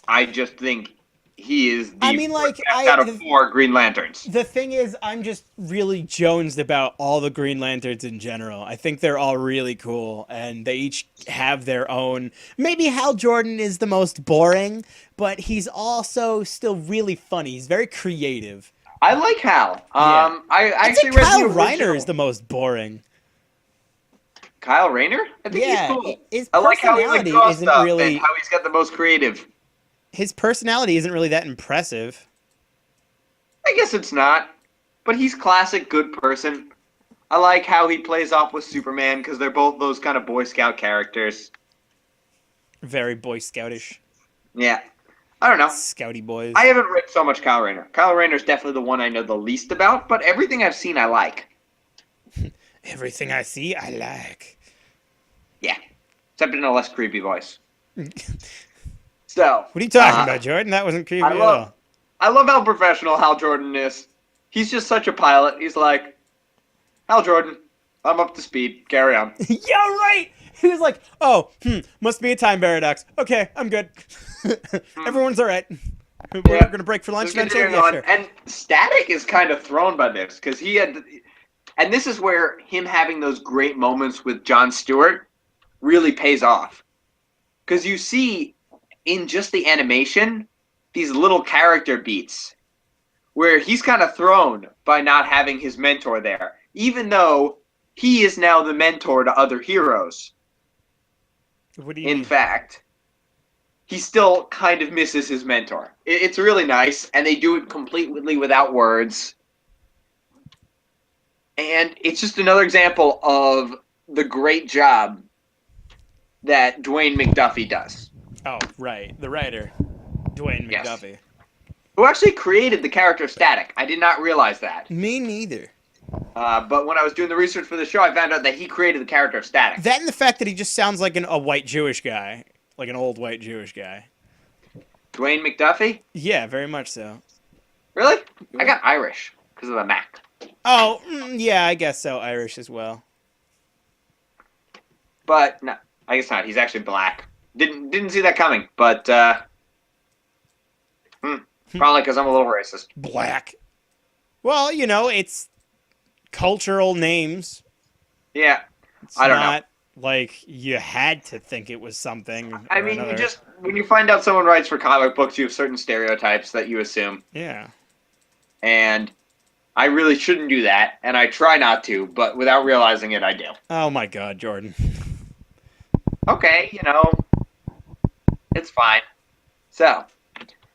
I just think he is the best out of 4 Green Lanterns. The thing is, I'm just really jonesed about all the Green Lanterns in general. I think they're all really cool, and they each have their own. Maybe Hal Jordan is the most boring, but he's also still really funny. He's very creative. I like Hal. Yeah. I I actually think read Kyle the Reiner original. is the most boring. Kyle Rayner? I think Yeah, he's cool. his I like how he like personality draws isn't stuff really- and how he's got the most creative. His personality isn't really that impressive. I guess it's not, but he's classic good person. I like how he plays off with Superman because they're both those kind of Boy Scout characters. Very Boy Scoutish. Yeah. I don't know. Scouty boys. I haven't read so much Kyle Rayner. Kyle Rayner's definitely the one I know the least about, but everything I've seen I like. Everything I see, I like. Yeah. Except in a less creepy voice. So. What are you talking about, Jordan? That wasn't creepy at all. I love how professional Hal Jordan is. He's just such a pilot. He's like, Hal Jordan, I'm up to speed. Carry on. Yeah, right! He was like, oh, must be a time paradox. Okay, I'm good. Everyone's all right. We're going to break for lunch Just eventually? continuing Yeah, on. sure. And Static is kind of thrown by this because he had, And this is where him having those great moments with Jon Stewart really pays off. Because you see in just the animation these little character beats where he's kind of thrown by not having his mentor there, even though he is now the mentor to other heroes. What do you In mean? fact, he still kind of misses his mentor. It's really nice, and they do it completely without words. And it's just another example of the great job that Dwayne McDuffie does. Oh, right. The writer, Dwayne Yes. McDuffie. Who actually created the character Static. I did not realize that. Me neither. But when I was doing the research for the show, I found out that he created the character Static. That and the fact that he just sounds like a white Jewish guy. Like an old white Jewish guy. Dwayne McDuffie? Yeah, very much so. Really? I got Irish because of the Mac. Oh, yeah, I guess so. Irish as well. But no, I guess not. He's actually black. Didn't see that coming. But probably because I'm a little racist. Black. Well, you know, it's cultural names. Yeah. It's I don't know. not like you had to think it was something. I or mean, another. you just when you find out someone writes for comic books, you have certain stereotypes that you assume, Yeah. and I really shouldn't do that, and I try not to, but without realizing it, I do. Oh my God, Jordan. Okay, it's fine. So,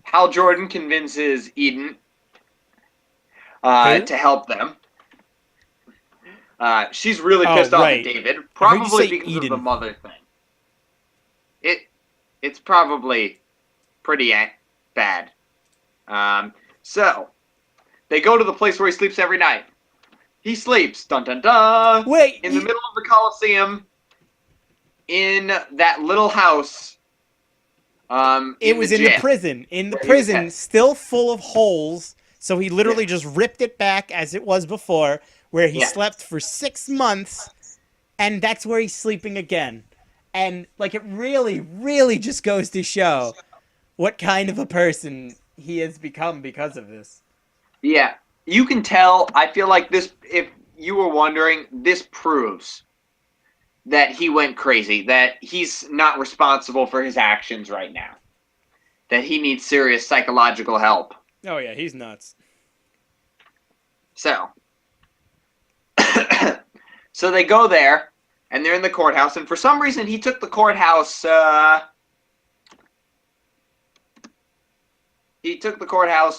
Hal Jordan convinces Eden Who? to help them. She's really Oh, pissed off right. at David, I heard you probably say because of Eden. the mother thing. It's probably pretty bad. So they go to the place where he sleeps every night. He sleeps, dun dun dun, Wait, in the middle of the Coliseum, in that little house. it was in the jail. prison. In the Where he was prison, at. still full of holes. So he literally just ripped it back as it was before, where he Yeah. slept for 6 months, and that's where he's sleeping again. And like it really, really just goes to show what kind of a person he has become because of this. Yeah, you can tell. I feel like this, if you were wondering, this proves that he went crazy, that he's not responsible for his actions right now, that he needs serious psychological help. Oh yeah, he's nuts. So, so they go there, and they're in the courthouse, and for some reason he took the courthouse,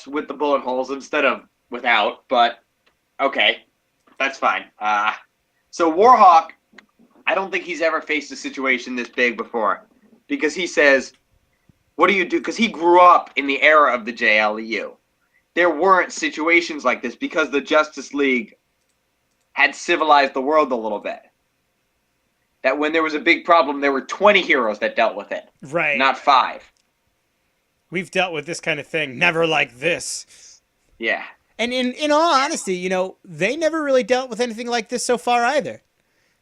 with the bullet holes instead of without, but okay, that's fine. So Warhawk, I don't think he's ever faced a situation this big before, because he says, what do you do? Because he grew up in the era of the JLEU. There weren't situations like this because the Justice League had civilized the world a little bit. That when there was a big problem, there were 20 heroes that dealt with it, Right. not 5. We've dealt with this kind of thing, never like this. Yeah. And in all honesty, you know, they never really dealt with anything like this so far either.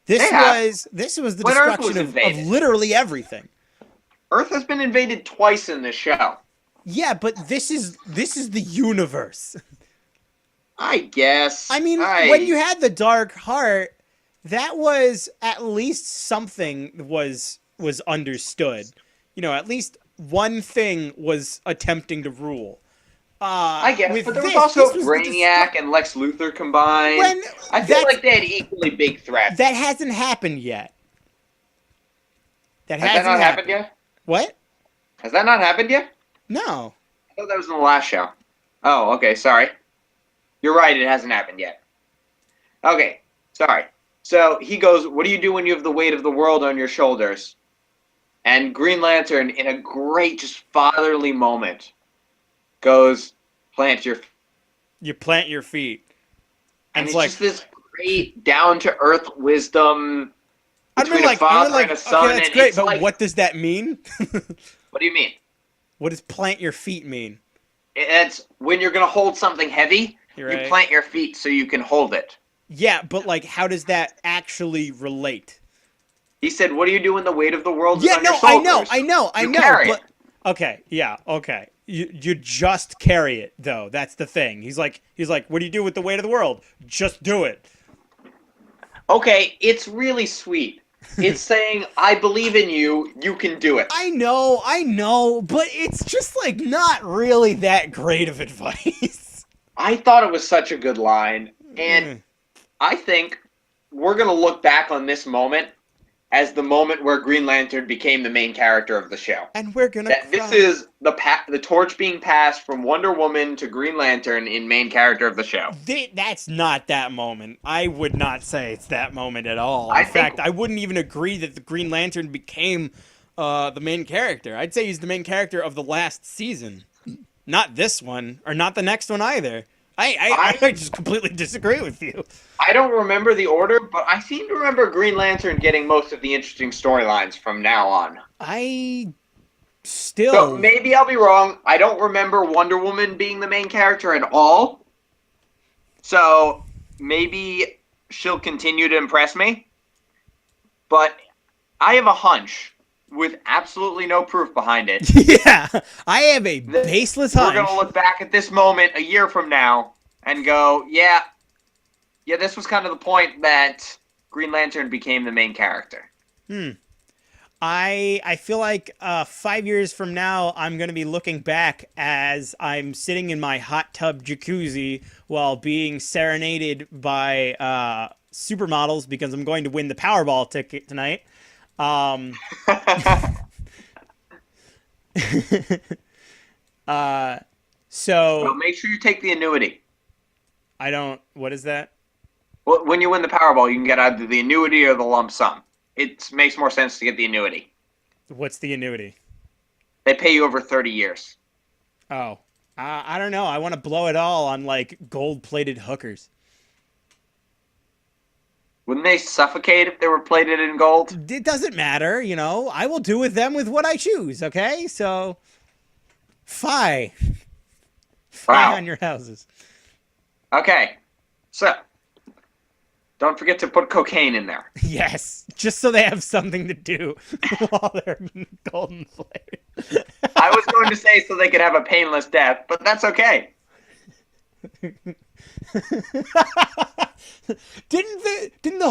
This They have. was the When Earth destruction was of invaded. literally everything. Earth has been invaded twice in this show. Yeah, but this is the universe. I guess. I mean, when you had the Dark Heart, that was at least something was understood. You know, at least one thing was attempting to rule. I guess, with but there was this also was the Brainiac and Lex Luthor combined. When I feel that's- like they had equally big threats. that hasn't happened yet. That Has that hasn't not happened yet? What? Has that not happened yet? No. I thought that was in the last show. Oh, okay, sorry. You're right, it hasn't happened yet. Okay, sorry. So he goes, what do you do when you have the weight of the world on your shoulders? And Green Lantern, in a great, just fatherly moment, goes, plant your... You plant your feet. And it's it's like, just this great, down-to-earth wisdom I between mean, like, a father like, and a son. okay, that's and great, it's but like, what does that mean? what do you mean? What does plant your feet mean? It's when you're going to hold something heavy, You're you right. plant your feet so you can hold it. Yeah, but like, how does that actually relate? He said, what do you do when the weight of the world is Yeah, on no, your shoulders? I know, You carry but it. okay, yeah, okay. You just carry it though. That's the thing. He's like, what do you do with the weight of the world? Just do it. Okay, it's really sweet. It's saying, I believe in you, you can do it. I know, but it's just like not really that great of advice. I thought it was such a good line. And Mm. I think we're going to look back on this moment as the moment where Green Lantern became the main character of the show. And we're gonna That cry. this is the torch being passed from Wonder Woman to Green Lantern in main character of the show. That's not that moment. I would not say it's that moment at all. I In think- fact, I wouldn't even agree that the Green Lantern became the main character. I'd say he's the main character of the last season, not this one or not the next one either. I just completely disagree with you. I don't remember the order, but I seem to remember Green Lantern getting most of the interesting storylines from now on. I still So maybe I'll be wrong. I don't remember Wonder Woman being the main character at all. So maybe she'll continue to impress me. But I have a hunch with absolutely no proof behind it. yeah, I have a baseless We're hunch. going to look back at this moment a year from now and go, yeah, this was kind of the point that Green Lantern became the main character. I feel like 5 years from now, I'm going to be looking back as I'm sitting in my hot tub jacuzzi while being serenaded by supermodels because I'm going to win the Powerball ticket tonight. So Well, make sure you take the annuity. I don't. What is that? Well, when you win the Powerball, you can get either the annuity or the lump sum. It makes more sense to get the annuity. What's the annuity? They pay you over 30 years. Oh, I don't know. I want to blow it all on like gold-plated hookers. Wouldn't they suffocate if they were plated in gold? It doesn't matter, you know. I will do with them with what I choose. Okay, so fie Wow. on your houses. Okay, so don't forget to put cocaine in there. Yes, just so they have something to do while they're golden plated. I was going to say so they could have a painless death, but that's okay. Didn't the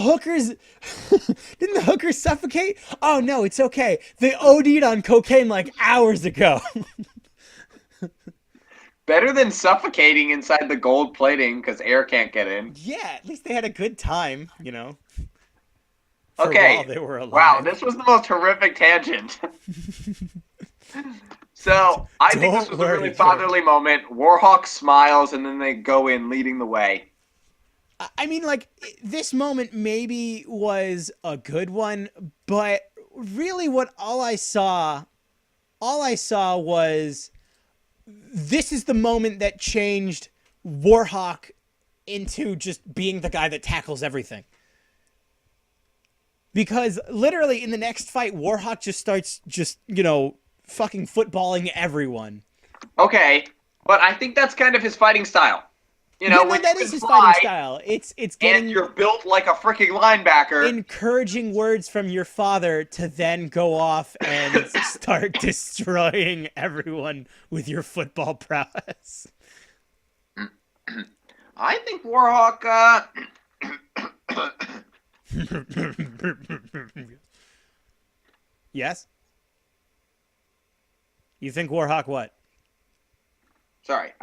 hookers suffocate? Oh no, it's okay. They OD'd on cocaine like hours ago. Better than suffocating inside the gold plating because air can't get in. Yeah, at least they had a good time, you know. For Okay. while they were alive. Wow, this was the most horrific tangent. So, I think this Don't was a worry, really George. fatherly moment. Warhawk smiles, and then they go in leading the way. I mean, like, this moment maybe was a good one, but really what all I saw was this is the moment that changed Warhawk into just being the guy that tackles everything. Because literally in the next fight, Warhawk just starts fucking footballing everyone. Okay, but I think that's kind of his fighting style. You know, Yeah, no, when that you is can his fly fighting style. It's and getting you're built like a freaking linebacker. encouraging words from your father to then go off and start destroying everyone with your football prowess. I think Warhawk, Yes? You think Warhawk what? sorry,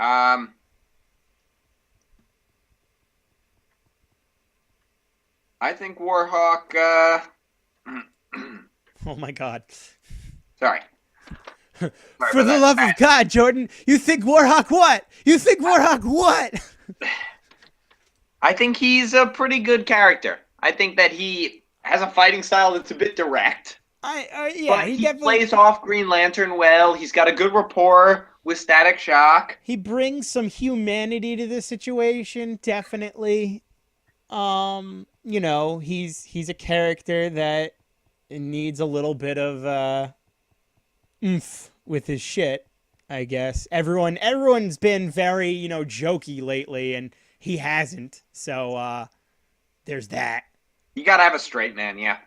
I think Warhawk, Oh my god. sorry. Sorry For about the that. love of God, Jordan, you think Warhawk what? You think Warhawk what? I think he's a pretty good character. I think that he has a fighting style that's a bit direct. Yeah, But he he definitely plays off Green Lantern well. He's got a good rapport with Static Shock. he brings some humanity to the situation, definitely. You know, he's a character that needs a little bit of oomph with his shit, I guess. Everyone's been very, jokey lately and he hasn't. So there's that. You gotta have a straight man, yeah.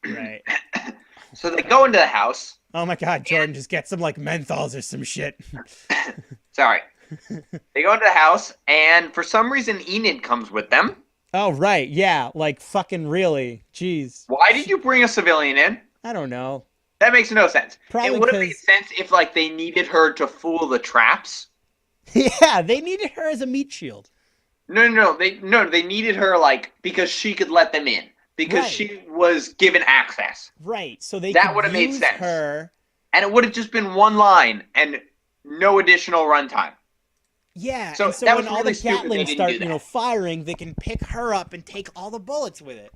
Right. So they go into the house. Oh my god, Jordan, just get some like menthols or some shit. Sorry. They go into the house, and for some reason Enid comes with them. Oh, right. Yeah. Like, fucking really. Jeez. Why did you bring a civilian in? I don't know. That makes no sense. Probably It would have made because, sense if, like, they needed her to fool the traps. yeah, they needed her as a meat shield. No, they needed her, like, because she could let them in. Because Right. she was given access. Right. So they That could would have made use sense. her. And it would have just been one line and no additional runtime. Yeah. So And so that when was all really the stupid they Gatlings didn't start, do that. firing, they can pick her up and take all the bullets with it.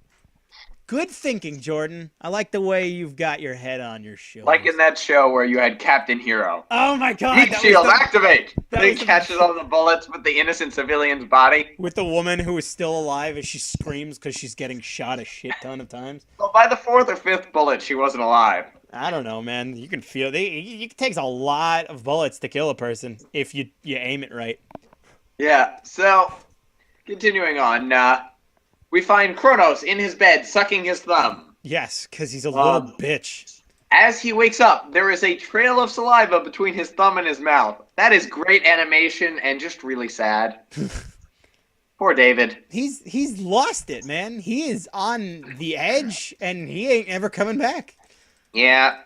Good thinking, Jordan. I like the way you've got your head on your shoulders. Like in that show where you had Captain Hero. Oh my god, Heat shield, activate! that He was the- catches all the bullets with the innocent civilian's body. with the woman who is still alive as she screams because she's getting shot a shit ton of times. Well, by the fourth or fifth bullet, she wasn't alive. I don't know, man. You can feel it takes a lot of bullets to kill a person if you aim it right. Yeah, so, continuing on, we find Kronos in his bed sucking his thumb. Yes, because he's a little bitch. As he wakes up, there is a trail of saliva between his thumb and his mouth. That is great animation and just really sad. Poor David. He's lost it, man. He is on the edge and he ain't ever coming back. Yeah,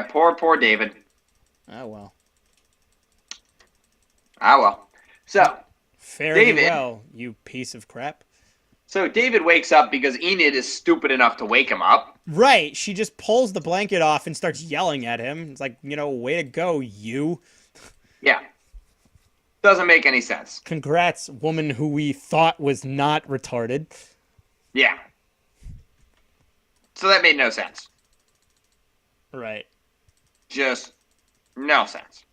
poor David. Oh well. Ah well. So, Fare David. thee well, you piece of crap. So David wakes up because Enid is stupid enough to wake him up. Right, she just pulls the blanket off and starts yelling at him. It's like, way to go, you. Yeah. Doesn't make any sense. Congrats, woman who we thought was not retarded. Yeah. So that made no sense. Right. Just no sense.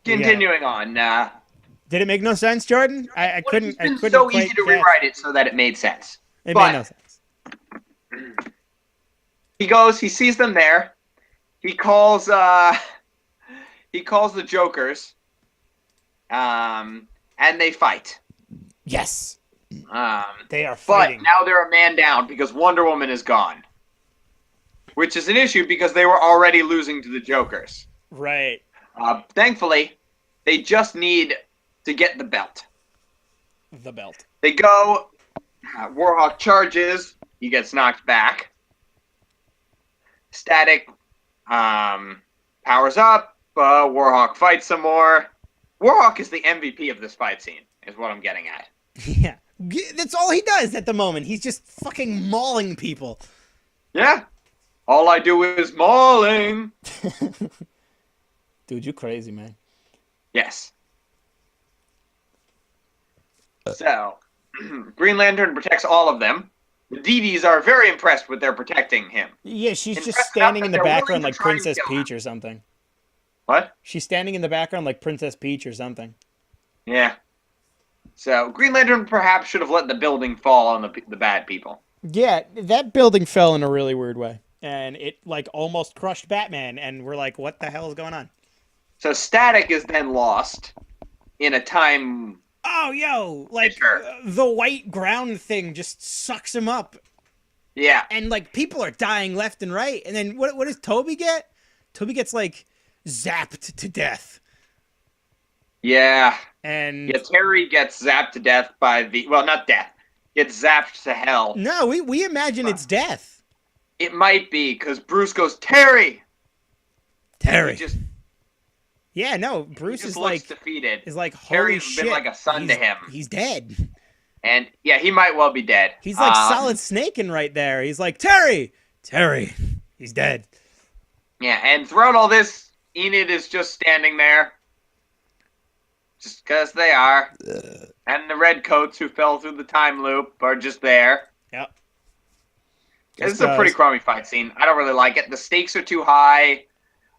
Continuing on. Did it make no sense, Jordan? I couldn't. I It's couldn't. so quite easy to catch. rewrite it so that it made sense. It But made no sense. he goes. He sees them there. He calls. He calls the Jokers. And they fight. Yes, Um, they are but fighting. now they're a man down because Wonder Woman is gone. Which is an issue because they were already losing to the Jokers. Right. Thankfully, they just need to get the belt. The belt. They go. Warhawk charges. He gets knocked back. Static powers up. Warhawk fights some more. Warhawk is the MVP of this fight scene, is what I'm getting at. Yeah. That's all he does at the moment. He's just fucking mauling people. Yeah. All I do is mauling. Dude, you crazy, man. Yes. So, Green Lantern protects all of them. The DDs are very impressed with their protecting him. Yeah, she's just Impressed standing enough in that the they're background willing like to try and Princess kill him. Peach or something. What? She's standing in the background like Princess Peach or something. Yeah. So, Green Lantern perhaps should have let the building fall on the bad people. Yeah, that building fell in a really weird way. And it, like, almost crushed Batman. And we're like, what the hell is going on? So, Static is then lost in a time. Oh, yo, like, Sure. the white ground thing just sucks him up. Yeah. And, like, people are dying left and right. And then what does Toby get? Toby gets, like, zapped to death. Yeah. And Yeah, Terry gets zapped to death by the. Well, not death. Gets zapped to hell. no, we imagine it's death. It might be, because Bruce goes, Terry! Terry. He just, Yeah, no, he Bruce just is looks like, defeated. holy Terry's shit. been like a son to He's- him. He's dead. And, yeah, he might well be dead. He's like Solid Snaking right there. He's like, Terry! He's dead. Yeah, and throughout all this, Enid is just standing there. Just because they are. And the redcoats who fell through the time loop are just there. Yep. This is a pretty crummy fight scene. I don't really like it. The stakes are too high.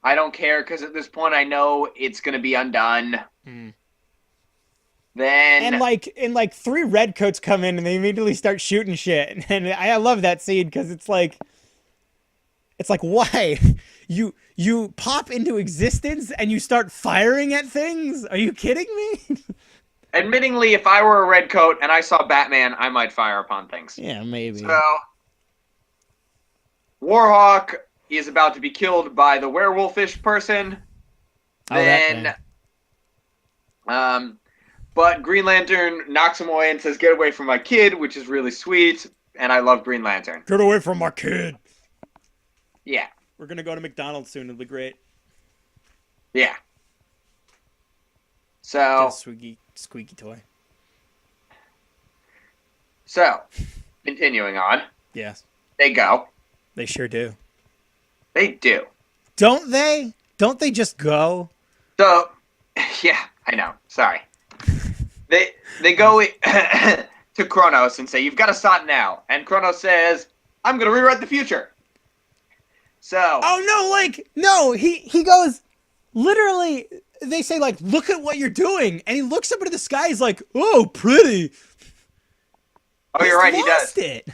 I don't care because at this point I know it's going to be undone. Mm. Then... And like three redcoats come in and they immediately start shooting shit. And I love that scene because it's like why? You pop into existence and you start firing at things? Are you kidding me? Admittingly, if I were a redcoat and I saw Batman, I might fire upon things. Yeah, maybe. So, Warhawk is about to be killed by the werewolfish person. Oh, that Then, But Green Lantern knocks him away and says, "Get away from my kid," which is really sweet. And I love Green Lantern. Get away from my kid. Yeah. We're gonna go to McDonald's soon. It'll be great. Yeah. Get So, a squeaky toy. continuing on, Yes, they go. they sure do. They do. Don't they? Don't they just go? So, yeah, I know. Sorry. They go to Kronos and say, "You've got to stop now." And Kronos says, "I'm going to rewrite the future." So, Oh no! Like no, he goes. Literally, they say like, "Look at what you're doing," and he looks up into the sky. He's like, "Oh, pretty." you're right, he lost does. it.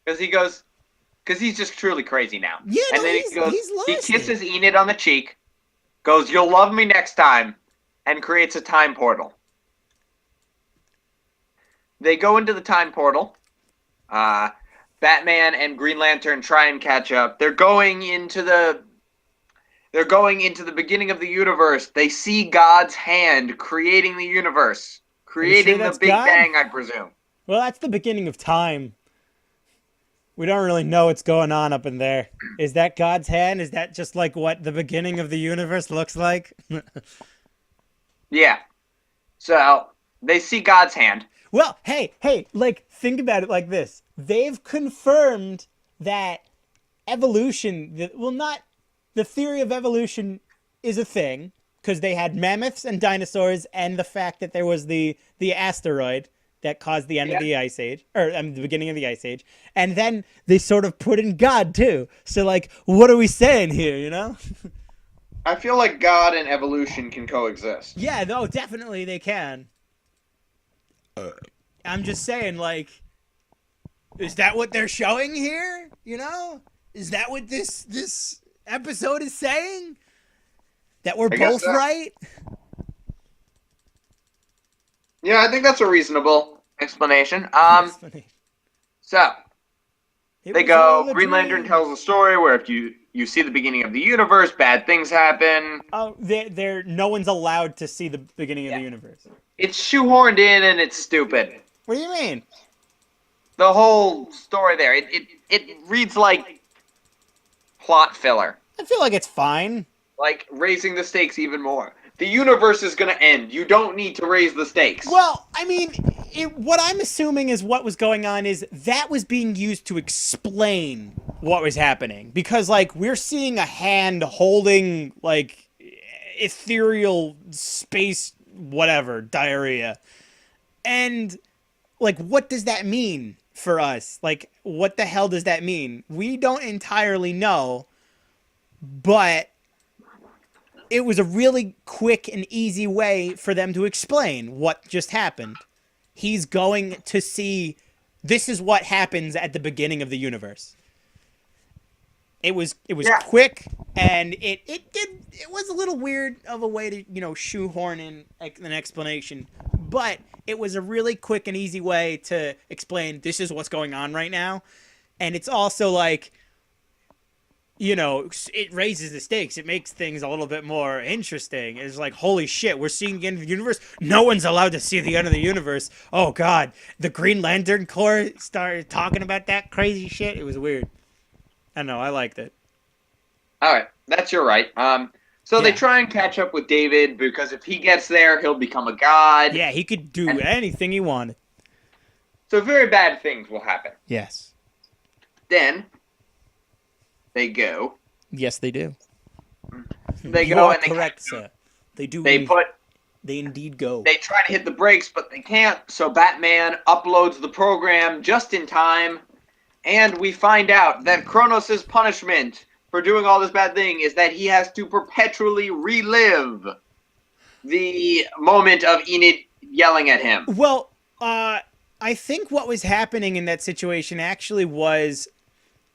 Because he's just truly crazy now. Yeah, and no, then he's lost he kisses Enid on the cheek, goes, "You'll love me next time," and creates a time portal. They go into the time portal. Batman and Green Lantern try and catch up. They're going into the beginning of the universe. They see God's hand creating the universe, creating that's the Big God? Bang, I presume. Well, that's the beginning of time. We don't really know what's going on up in there. Is that God's hand? Is that just like what the beginning of the universe looks like? Yeah. So they see God's hand. Well, hey, like, think about it like this. They've confirmed that evolution, the theory of evolution is a thing, because they had mammoths and dinosaurs and the fact that there was the asteroid that caused the end of the Ice Age, or the beginning of the Ice Age. And then they sort of put in God, too. So, like, what are we saying here, you know? I feel like God and evolution can coexist. Yeah, no, definitely they can. I'm just saying, like, is that what they're showing here? You know? Is that what this episode is saying? That we're guess both so. right? Yeah, I think that's a reasonable explanation. So It they was all go. a Green dream. Lantern tells a story where if you see the beginning of the universe, bad things happen. Oh, no one's allowed to see the beginning of the universe. It's shoehorned in and it's stupid. What do you mean? The whole story there, it reads like plot filler, I feel like it's fine. like raising the stakes even more. The universe is gonna end. You don't need to raise the stakes. Well, I mean, what I'm assuming is what was going on is that was being used to explain what was happening. Because, like, we're seeing a hand holding, like, ethereal space, whatever, diarrhea. And, like, what does that mean for us? Like, what the hell does that mean? We don't entirely know, but it was a really quick and easy way for them to explain what just happened. He's going to see, this is what happens at the beginning of the universe. It was quick, and it was a little weird of a way to, shoehorn in an explanation, but it was a really quick and easy way to explain this is what's going on right now. And it's also like, it raises the stakes. It makes things a little bit more interesting. It's like, holy shit, we're seeing the end of the universe. No one's allowed to see the end of the universe. Oh, God. The Green Lantern Corps started talking about that crazy shit. It was weird. I don't know. I liked it. All right, that's your right. So they Yeah. try and catch up with David because if he gets there, he'll become a god. Yeah, he could do anything he wanted. So very bad things will happen. Yes. Then they go. Yes, they do. They You go are and they correct, sir. They do. They indeed go. They try to hit the brakes, but they can't. So Batman uploads the program just in time, and we find out that Kronos' punishment for doing all this bad thing is that he has to perpetually relive the moment of Enid yelling at him. Well, I think what was happening in that situation actually was,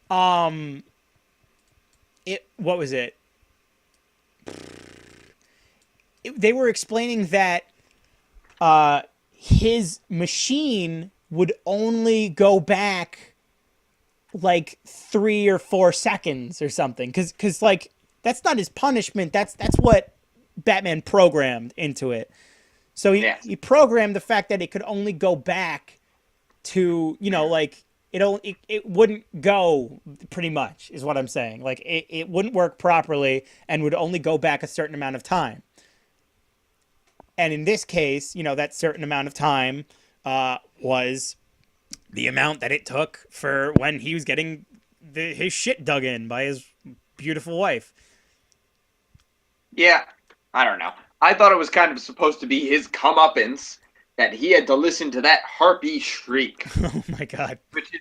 what was it? They were explaining that his machine would only go back like 3 or 4 seconds or something, because like that's not his punishment. That's what Batman programmed into it. So Yes. he programmed the fact that it could only go back to, like it wouldn't go, pretty much is what I'm saying. Like it wouldn't work properly and would only go back a certain amount of time. And in this case, that certain amount of time was the amount that it took for when he was getting his shit dug in by his beautiful wife. Yeah, I don't know. I thought it was kind of supposed to be his comeuppance that he had to listen to that harpy shriek, Oh my god. which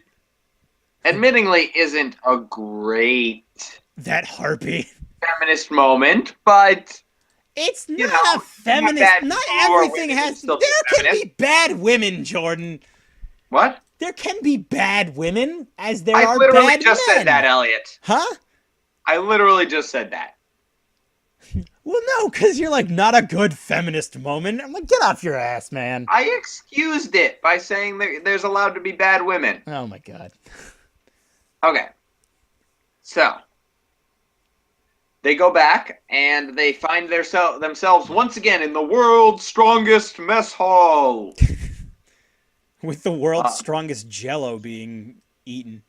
admittingly isn't a great That harpy. feminist moment, but It's not know, a feminist. bad Not people or everything women has can to. still There be can feminist. be bad women, Jordan. What? There can be bad women as there I are literally bad just men. said that, Elliot. Huh? I literally just said that. Well, no, because you're like, not a good feminist moment. I'm like, get off your ass, man. I excused it by saying there's allowed to be bad women. Oh my god. Okay. So, they go back and they find themselves once again in the world's strongest mess hall. With the world's strongest jello being eaten.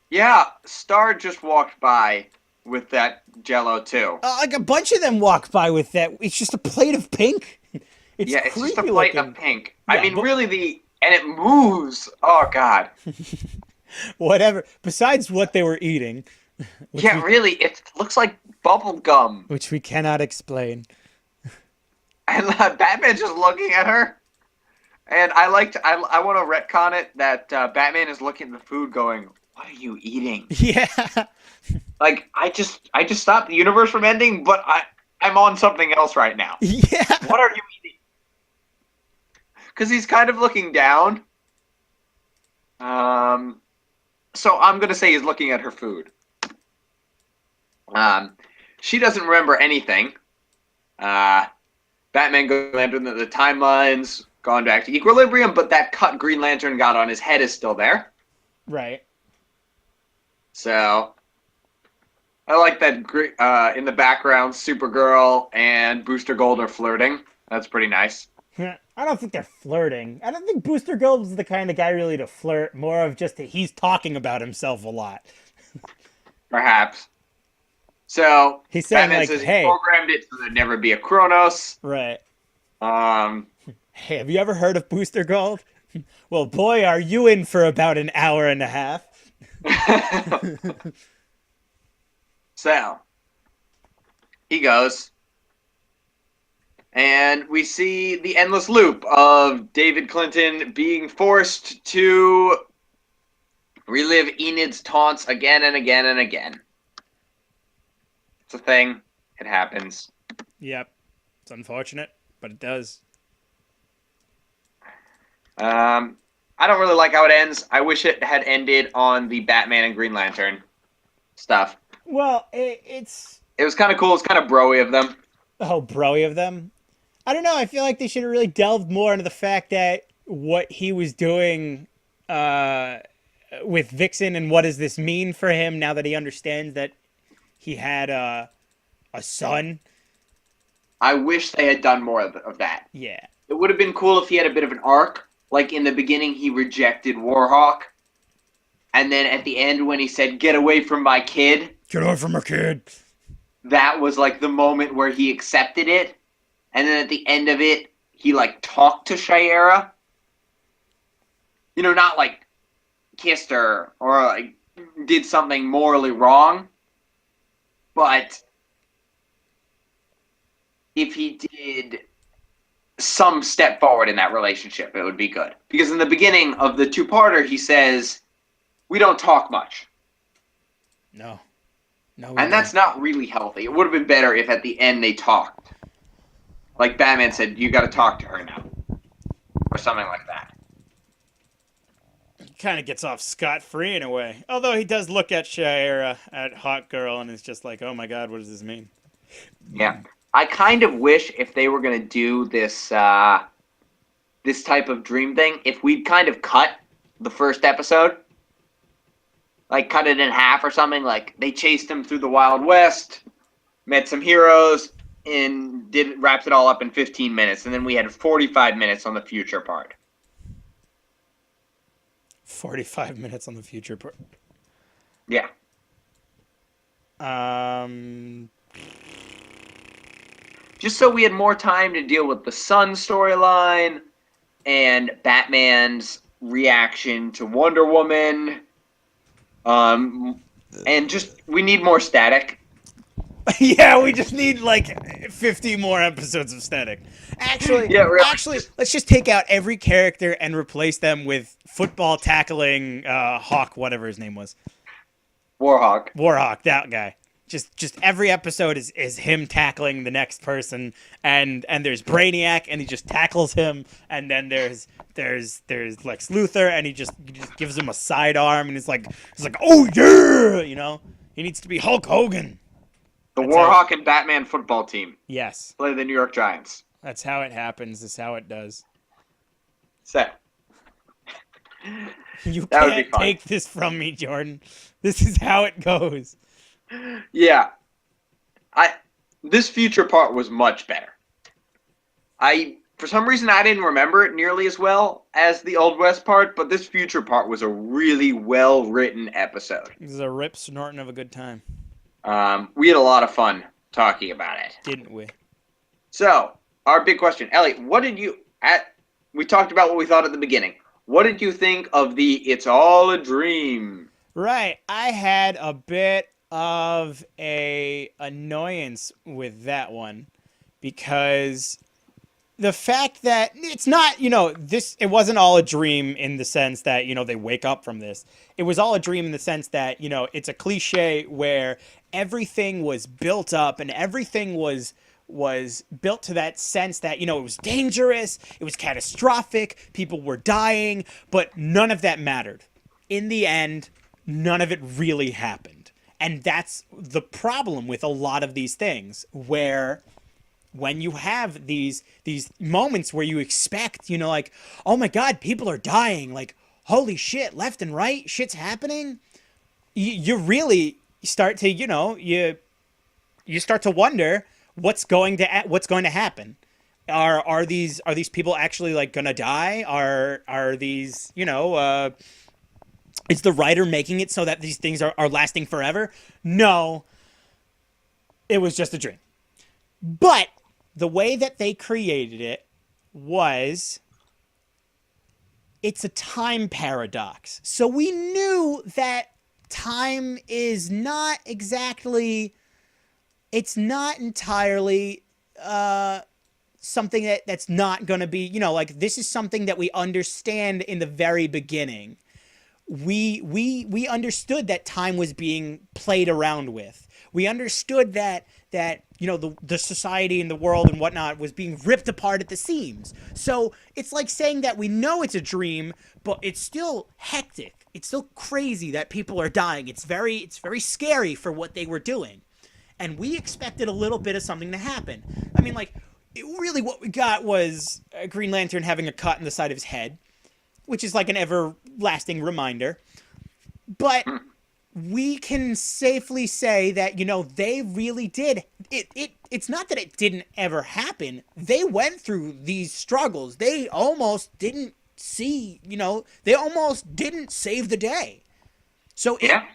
Yeah, Star just walked by with that Jello too. Like a bunch of them walk by with that. It's just a plate of pink. It's Yeah, it's just a creepy plate looking. of pink. Yeah, I mean, but- really, and it moves. Oh God. Whatever. Besides what they were eating, Yeah, really, it looks like bubble gum. which we cannot explain. And Batman's just looking at her. And I want to retcon it that Batman is looking at the food going, "What are you eating?" Yeah. Like, I just stopped the universe from ending, but I'm on something else right now. Yeah. What are you eating? Because he's kind of looking down. So I'm going to say he's looking at her food. She doesn't remember anything. Batman goes to Lantern, the timeline's gone back to equilibrium, but that cut Green Lantern got on his head is still there. Right. So I like that in the background, Supergirl and Booster Gold are flirting. That's pretty nice. I don't think they're flirting. I don't think Booster Gold is the kind of guy really to flirt. More of just that he's talking about himself a lot. Perhaps. So He's saying, Batman like, says hey. he programmed it so there'd never be a Kronos. Right. Um, Hey, have you ever heard of Booster Gold? Well, boy, are you in for about an hour and a half. So he goes, and we see the endless loop of David Clinton being forced to relive Enid's taunts again and again and again. It's a thing. It happens. Yep. It's unfortunate, but it does. I don't really like how it ends. I wish it had ended on the Batman and Green Lantern stuff. Well, it was kind of cool. It's kind of broy of them. Oh, broy of them. I don't know. I feel like they should have really delved more into the fact that what he was doing with Vixen and what does this mean for him now that he understands that he had a son. I wish they had done more of that. Yeah. It would have been cool if he had a bit of an arc. Like in the beginning, he rejected Warhawk. And then at the end, when he said, "Get away from my kid," Get away from her kid. that was like the moment where he accepted it. And then at the end of it, he like talked to Shiera. You know, not like kissed her or like did something morally wrong. But if he did some step forward in that relationship, it would be good. Because in the beginning of the two-parter, he says, "We don't talk much." No. And that's not really healthy. It would have been better if at the end they talked. Like Batman said, "You got to talk to her now." Or something like that. Kind of gets off scot-free in a way. Although he does look at Shiera, at Hot Girl, and is just like, oh my god, what does this mean? Yeah. I kind of wish if they were going to do this this type of dream thing, if we'd kind of cut the first episode, like cut it in half or something, like they chased him through the Wild West, met some heroes, and wrapped it all up in 15 minutes, and then we had 45 minutes on the future part. 45 minutes on the future part. Yeah. Just so we had more time to deal with the Sun storyline and Batman's reaction to Wonder Woman. And just, we need more static. Yeah, we just need like 50 more episodes of static. Actually, let's just take out every character and replace them with football tackling Hawk, whatever his name was. Warhawk, that guy. Just every episode is him tackling the next person, and there's Brainiac and he just tackles him, and then there's Lex Luthor and he just gives him a sidearm and he's like, oh yeah, you know, he needs to be Hulk Hogan. That's Warhawk and Batman football team. Yes. Play the New York Giants. That's how it happens. That's how it does. So. You can't take this from me, Jordan. This is how it goes. Yeah. This future part was much better. For some reason, I didn't remember it nearly as well as the Old West part, but this future part was a really well-written episode. This is a rip snorting of a good time. We had a lot of fun talking about it. Didn't we? So, our big question. Elliot, we talked about what we thought at the beginning. What did you think of the It's All a Dream? Right. I had a bit of a annoyance with that one because the fact that it's not, it wasn't all a dream in the sense that, they wake up from this. It was all a dream in the sense that, it's a cliche where everything was built up and everything was built to that sense that, it was dangerous, it was catastrophic, people were dying, but none of that mattered. In the end, none of it really happened. And that's the problem with a lot of these things, where when you have these moments where you expect, like, oh my God, people are dying, like, holy shit, left and right, shit's happening. You really start to, you start to wonder what's going to happen. Are these people actually like gonna die? Are these, is the writer making it so that these things are lasting forever? No, it was just a dream. But the way that they created it was, it's a time paradox. So we knew that time is not exactly, it's not entirely something that's not going to be, like, this is something that we understand in the very beginning. We understood that time was being played around with. We understood that the society and the world and whatnot was being ripped apart at the seams. So it's like saying that we know it's a dream, but it's still hectic. It's still crazy that people are dying. It's very scary for what they were doing. And we expected a little bit of something to happen. I mean, like, really what we got was a Green Lantern having a cut in the side of his head, which is like an everlasting reminder. But we can safely say that, they really did. It's not that it didn't ever happen. They went through these struggles. They almost didn't they almost didn't save the day. So yeah.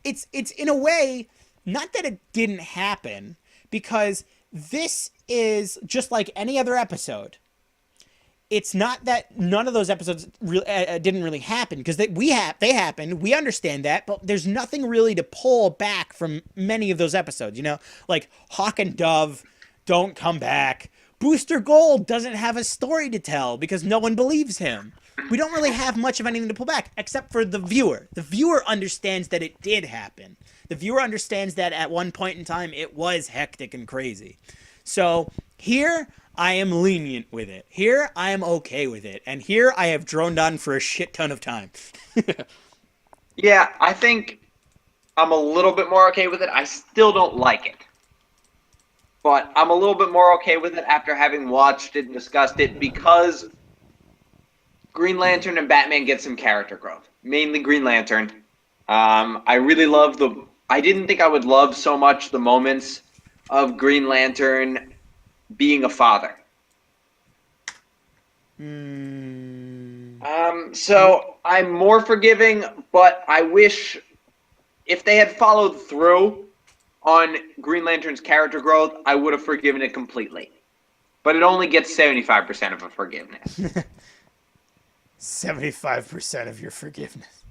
It's in a way, not that it didn't happen, because this is just like any other episode. It's not that none of those episodes didn't really happen, because they happened. We understand that, but there's nothing really to pull back from many of those episodes. Like Hawk and Dove don't come back. Booster Gold doesn't have a story to tell because no one believes him. We don't really have much of anything to pull back, except for the viewer. The viewer understands that it did happen. The viewer understands that at one point in time it was hectic and crazy. So here, I am lenient with it. Here, I am okay with it. And here, I have droned on for a shit ton of time. Yeah, I think I'm a little bit more okay with it. I still don't like it. But I'm a little bit more okay with it after having watched it and discussed it, because Green Lantern and Batman get some character growth. Mainly Green Lantern. I really love I didn't think I would love so much the moments of Green Lantern being a father. So I'm more forgiving, but I wish if they had followed through on Green Lantern's character growth, I would have forgiven it completely. But it only gets 75% of a forgiveness. 75% of your forgiveness.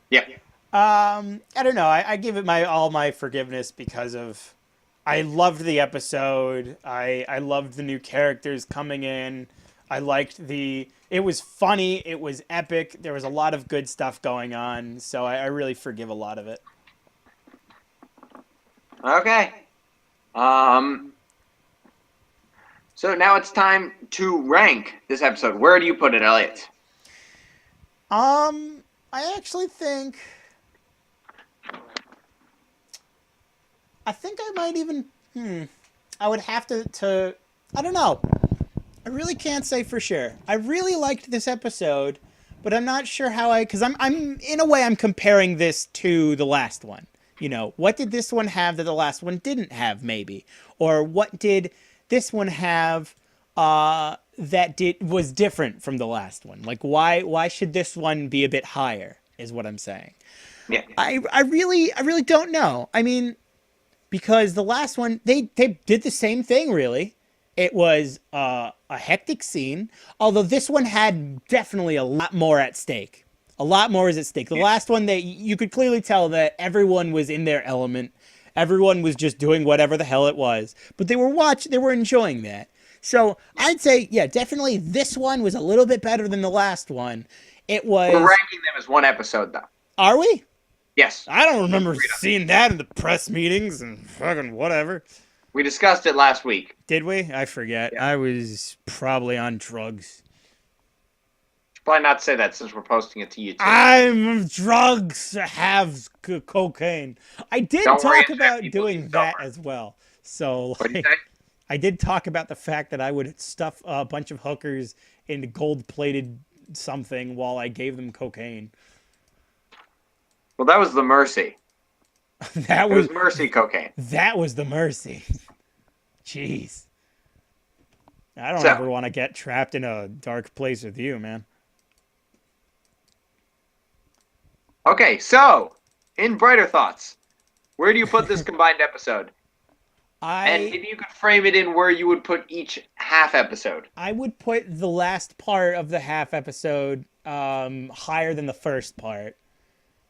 Yeah. I don't know. I give it all my forgiveness because of I loved the episode. I loved the new characters coming in. I liked it was funny, it was epic, there was a lot of good stuff going on, so I really forgive a lot of it. Okay. So now it's time to rank this episode. Where do you put it, Elliot? I actually think I might even I would have to I don't know. I really can't say for sure. I really liked this episode, but I'm not sure how because I'm in a way I'm comparing this to the last one. You know, what did this one have that the last one didn't have, maybe? Or what did this one have that was different from the last one? Like, why should this one be a bit higher? Is what I'm saying. Yeah. I really don't know. I mean, because the last one they did the same thing really. It was a hectic scene, although this one had definitely a lot more at stake. A lot more is at stake. The last one, you could clearly tell that everyone was in their element. Everyone was just doing whatever the hell it was. But they were enjoying that. So I'd say, yeah, definitely this one was a little bit better than the last one. It was... We're ranking them as one episode, though. Are we? Yes. I don't remember seeing that in the press meetings and fucking whatever. We discussed it last week. Did we? I forget. Yeah. I was probably on drugs. Probably not say that since we're posting it to YouTube. I'm drugs have cocaine. I did talk about doing that as well. So like, I did talk about the fact that I would stuff a bunch of hookers into gold-plated something while I gave them cocaine. Well, that was the mercy. It was mercy cocaine. That was the mercy. Jeez. I don't ever want to get trapped in a dark place with you, man. Okay, so, in Brighter Thoughts, where do you put this combined episode? And maybe you could frame it in where you would put each half episode. I would put the last part of the half episode higher than the first part.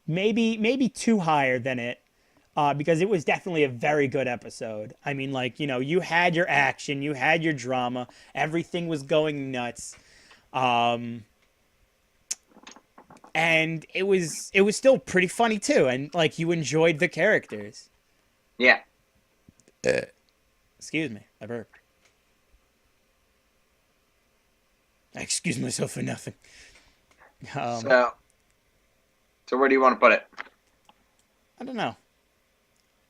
Maybe too higher than it. Because it was definitely a very good episode. I mean, like, you know, you had your action, you had your drama, everything was going nuts. And it was still pretty funny too, and like you enjoyed the characters. Yeah. Excuse me, I burped. I excuse myself for nothing. So where do you want to put it? I don't know.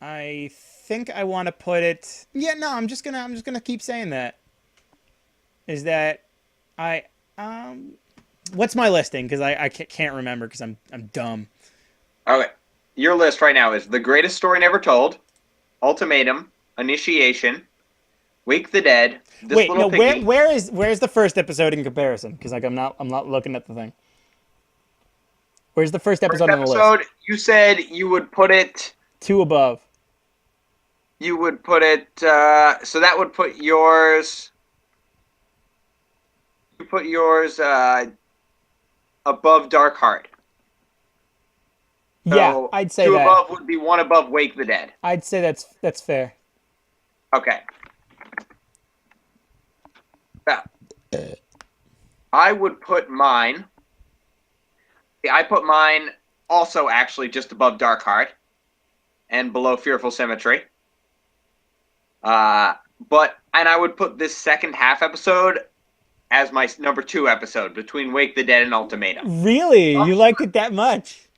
I think I want to put it. Yeah, no, I'm just gonna keep saying that. Is that what's my listing? Because I can't remember because I'm dumb. Okay, your list right now is The Greatest Story Never Told, Ultimatum, Initiation, Wake the Dead. Wait, no, where's the first episode in comparison? Because like I'm not looking at the thing. Where's the first episode on the list? You said you would put it 2 above. You would put it so that would put yours. You put yours above Dark Heart. So yeah, I'd say 2 that. 2 above would be 1 above Wake the Dead. I'd say that's fair. Okay. Now, I would put mine. I put mine also actually just above Dark Heart and below Fearful Symmetry. And I would put this second half episode as my number 2 episode between Wake the Dead and Ultimatum. Really? You liked it that much?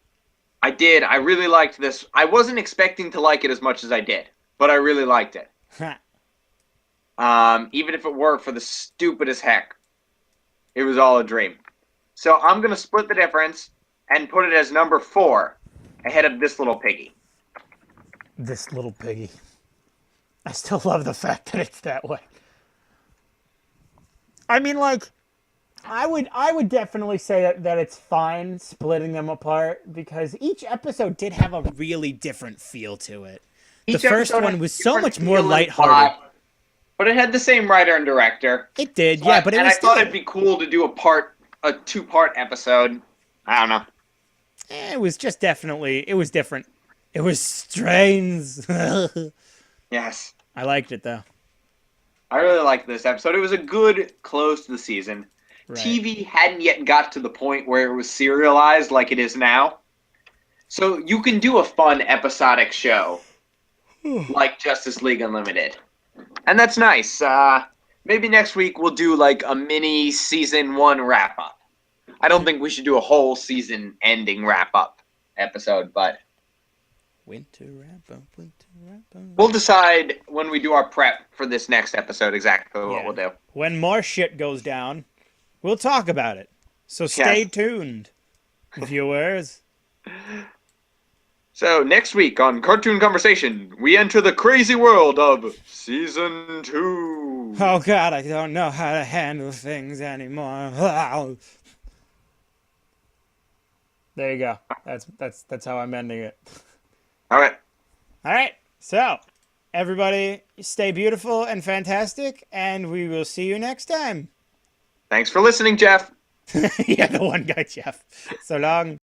I did. I really liked this. I wasn't expecting to like it as much as I did, but I really liked it. Even if it were for the stupidest heck, it was all a dream. So I'm going to split the difference and put it as number 4 ahead of This Little Piggy. This Little Piggy. I still love the fact that it's that way. I mean, like, I would definitely say that it's fine splitting them apart because each episode did have a really different feel to it. The Each first episode one had was so different much more feel and lighthearted. plot, but it had the same writer and director. It did, yeah, but it and was I still, thought it'd be cool to do a 2-part episode. I don't know. it was just definitely, it was different. It was strange. Yes. I liked it though. I really liked this episode. It was a good close to the season. Right. TV hadn't yet got to the point where it was serialized like it is now. So you can do a fun episodic show like Justice League Unlimited. And that's nice. Maybe next week we'll do like a mini season 1 wrap up. I don't think we should do a whole season ending wrap up episode, but Winter wrap up, winter wrap up. we'll decide when we do our prep for this next episode exactly what Yeah. we'll do. When more shit goes down, we'll talk about it. So stay Yes. tuned, viewers. So next week on Cartoon Conversation, we enter the crazy world of Season 2. Oh God, I don't know how to handle things anymore. There you go. That's how I'm ending it. All right. All right. So, everybody, stay beautiful and fantastic, and we will see you next time. Thanks for listening, Jeff. Yeah, the one guy, Jeff. So long.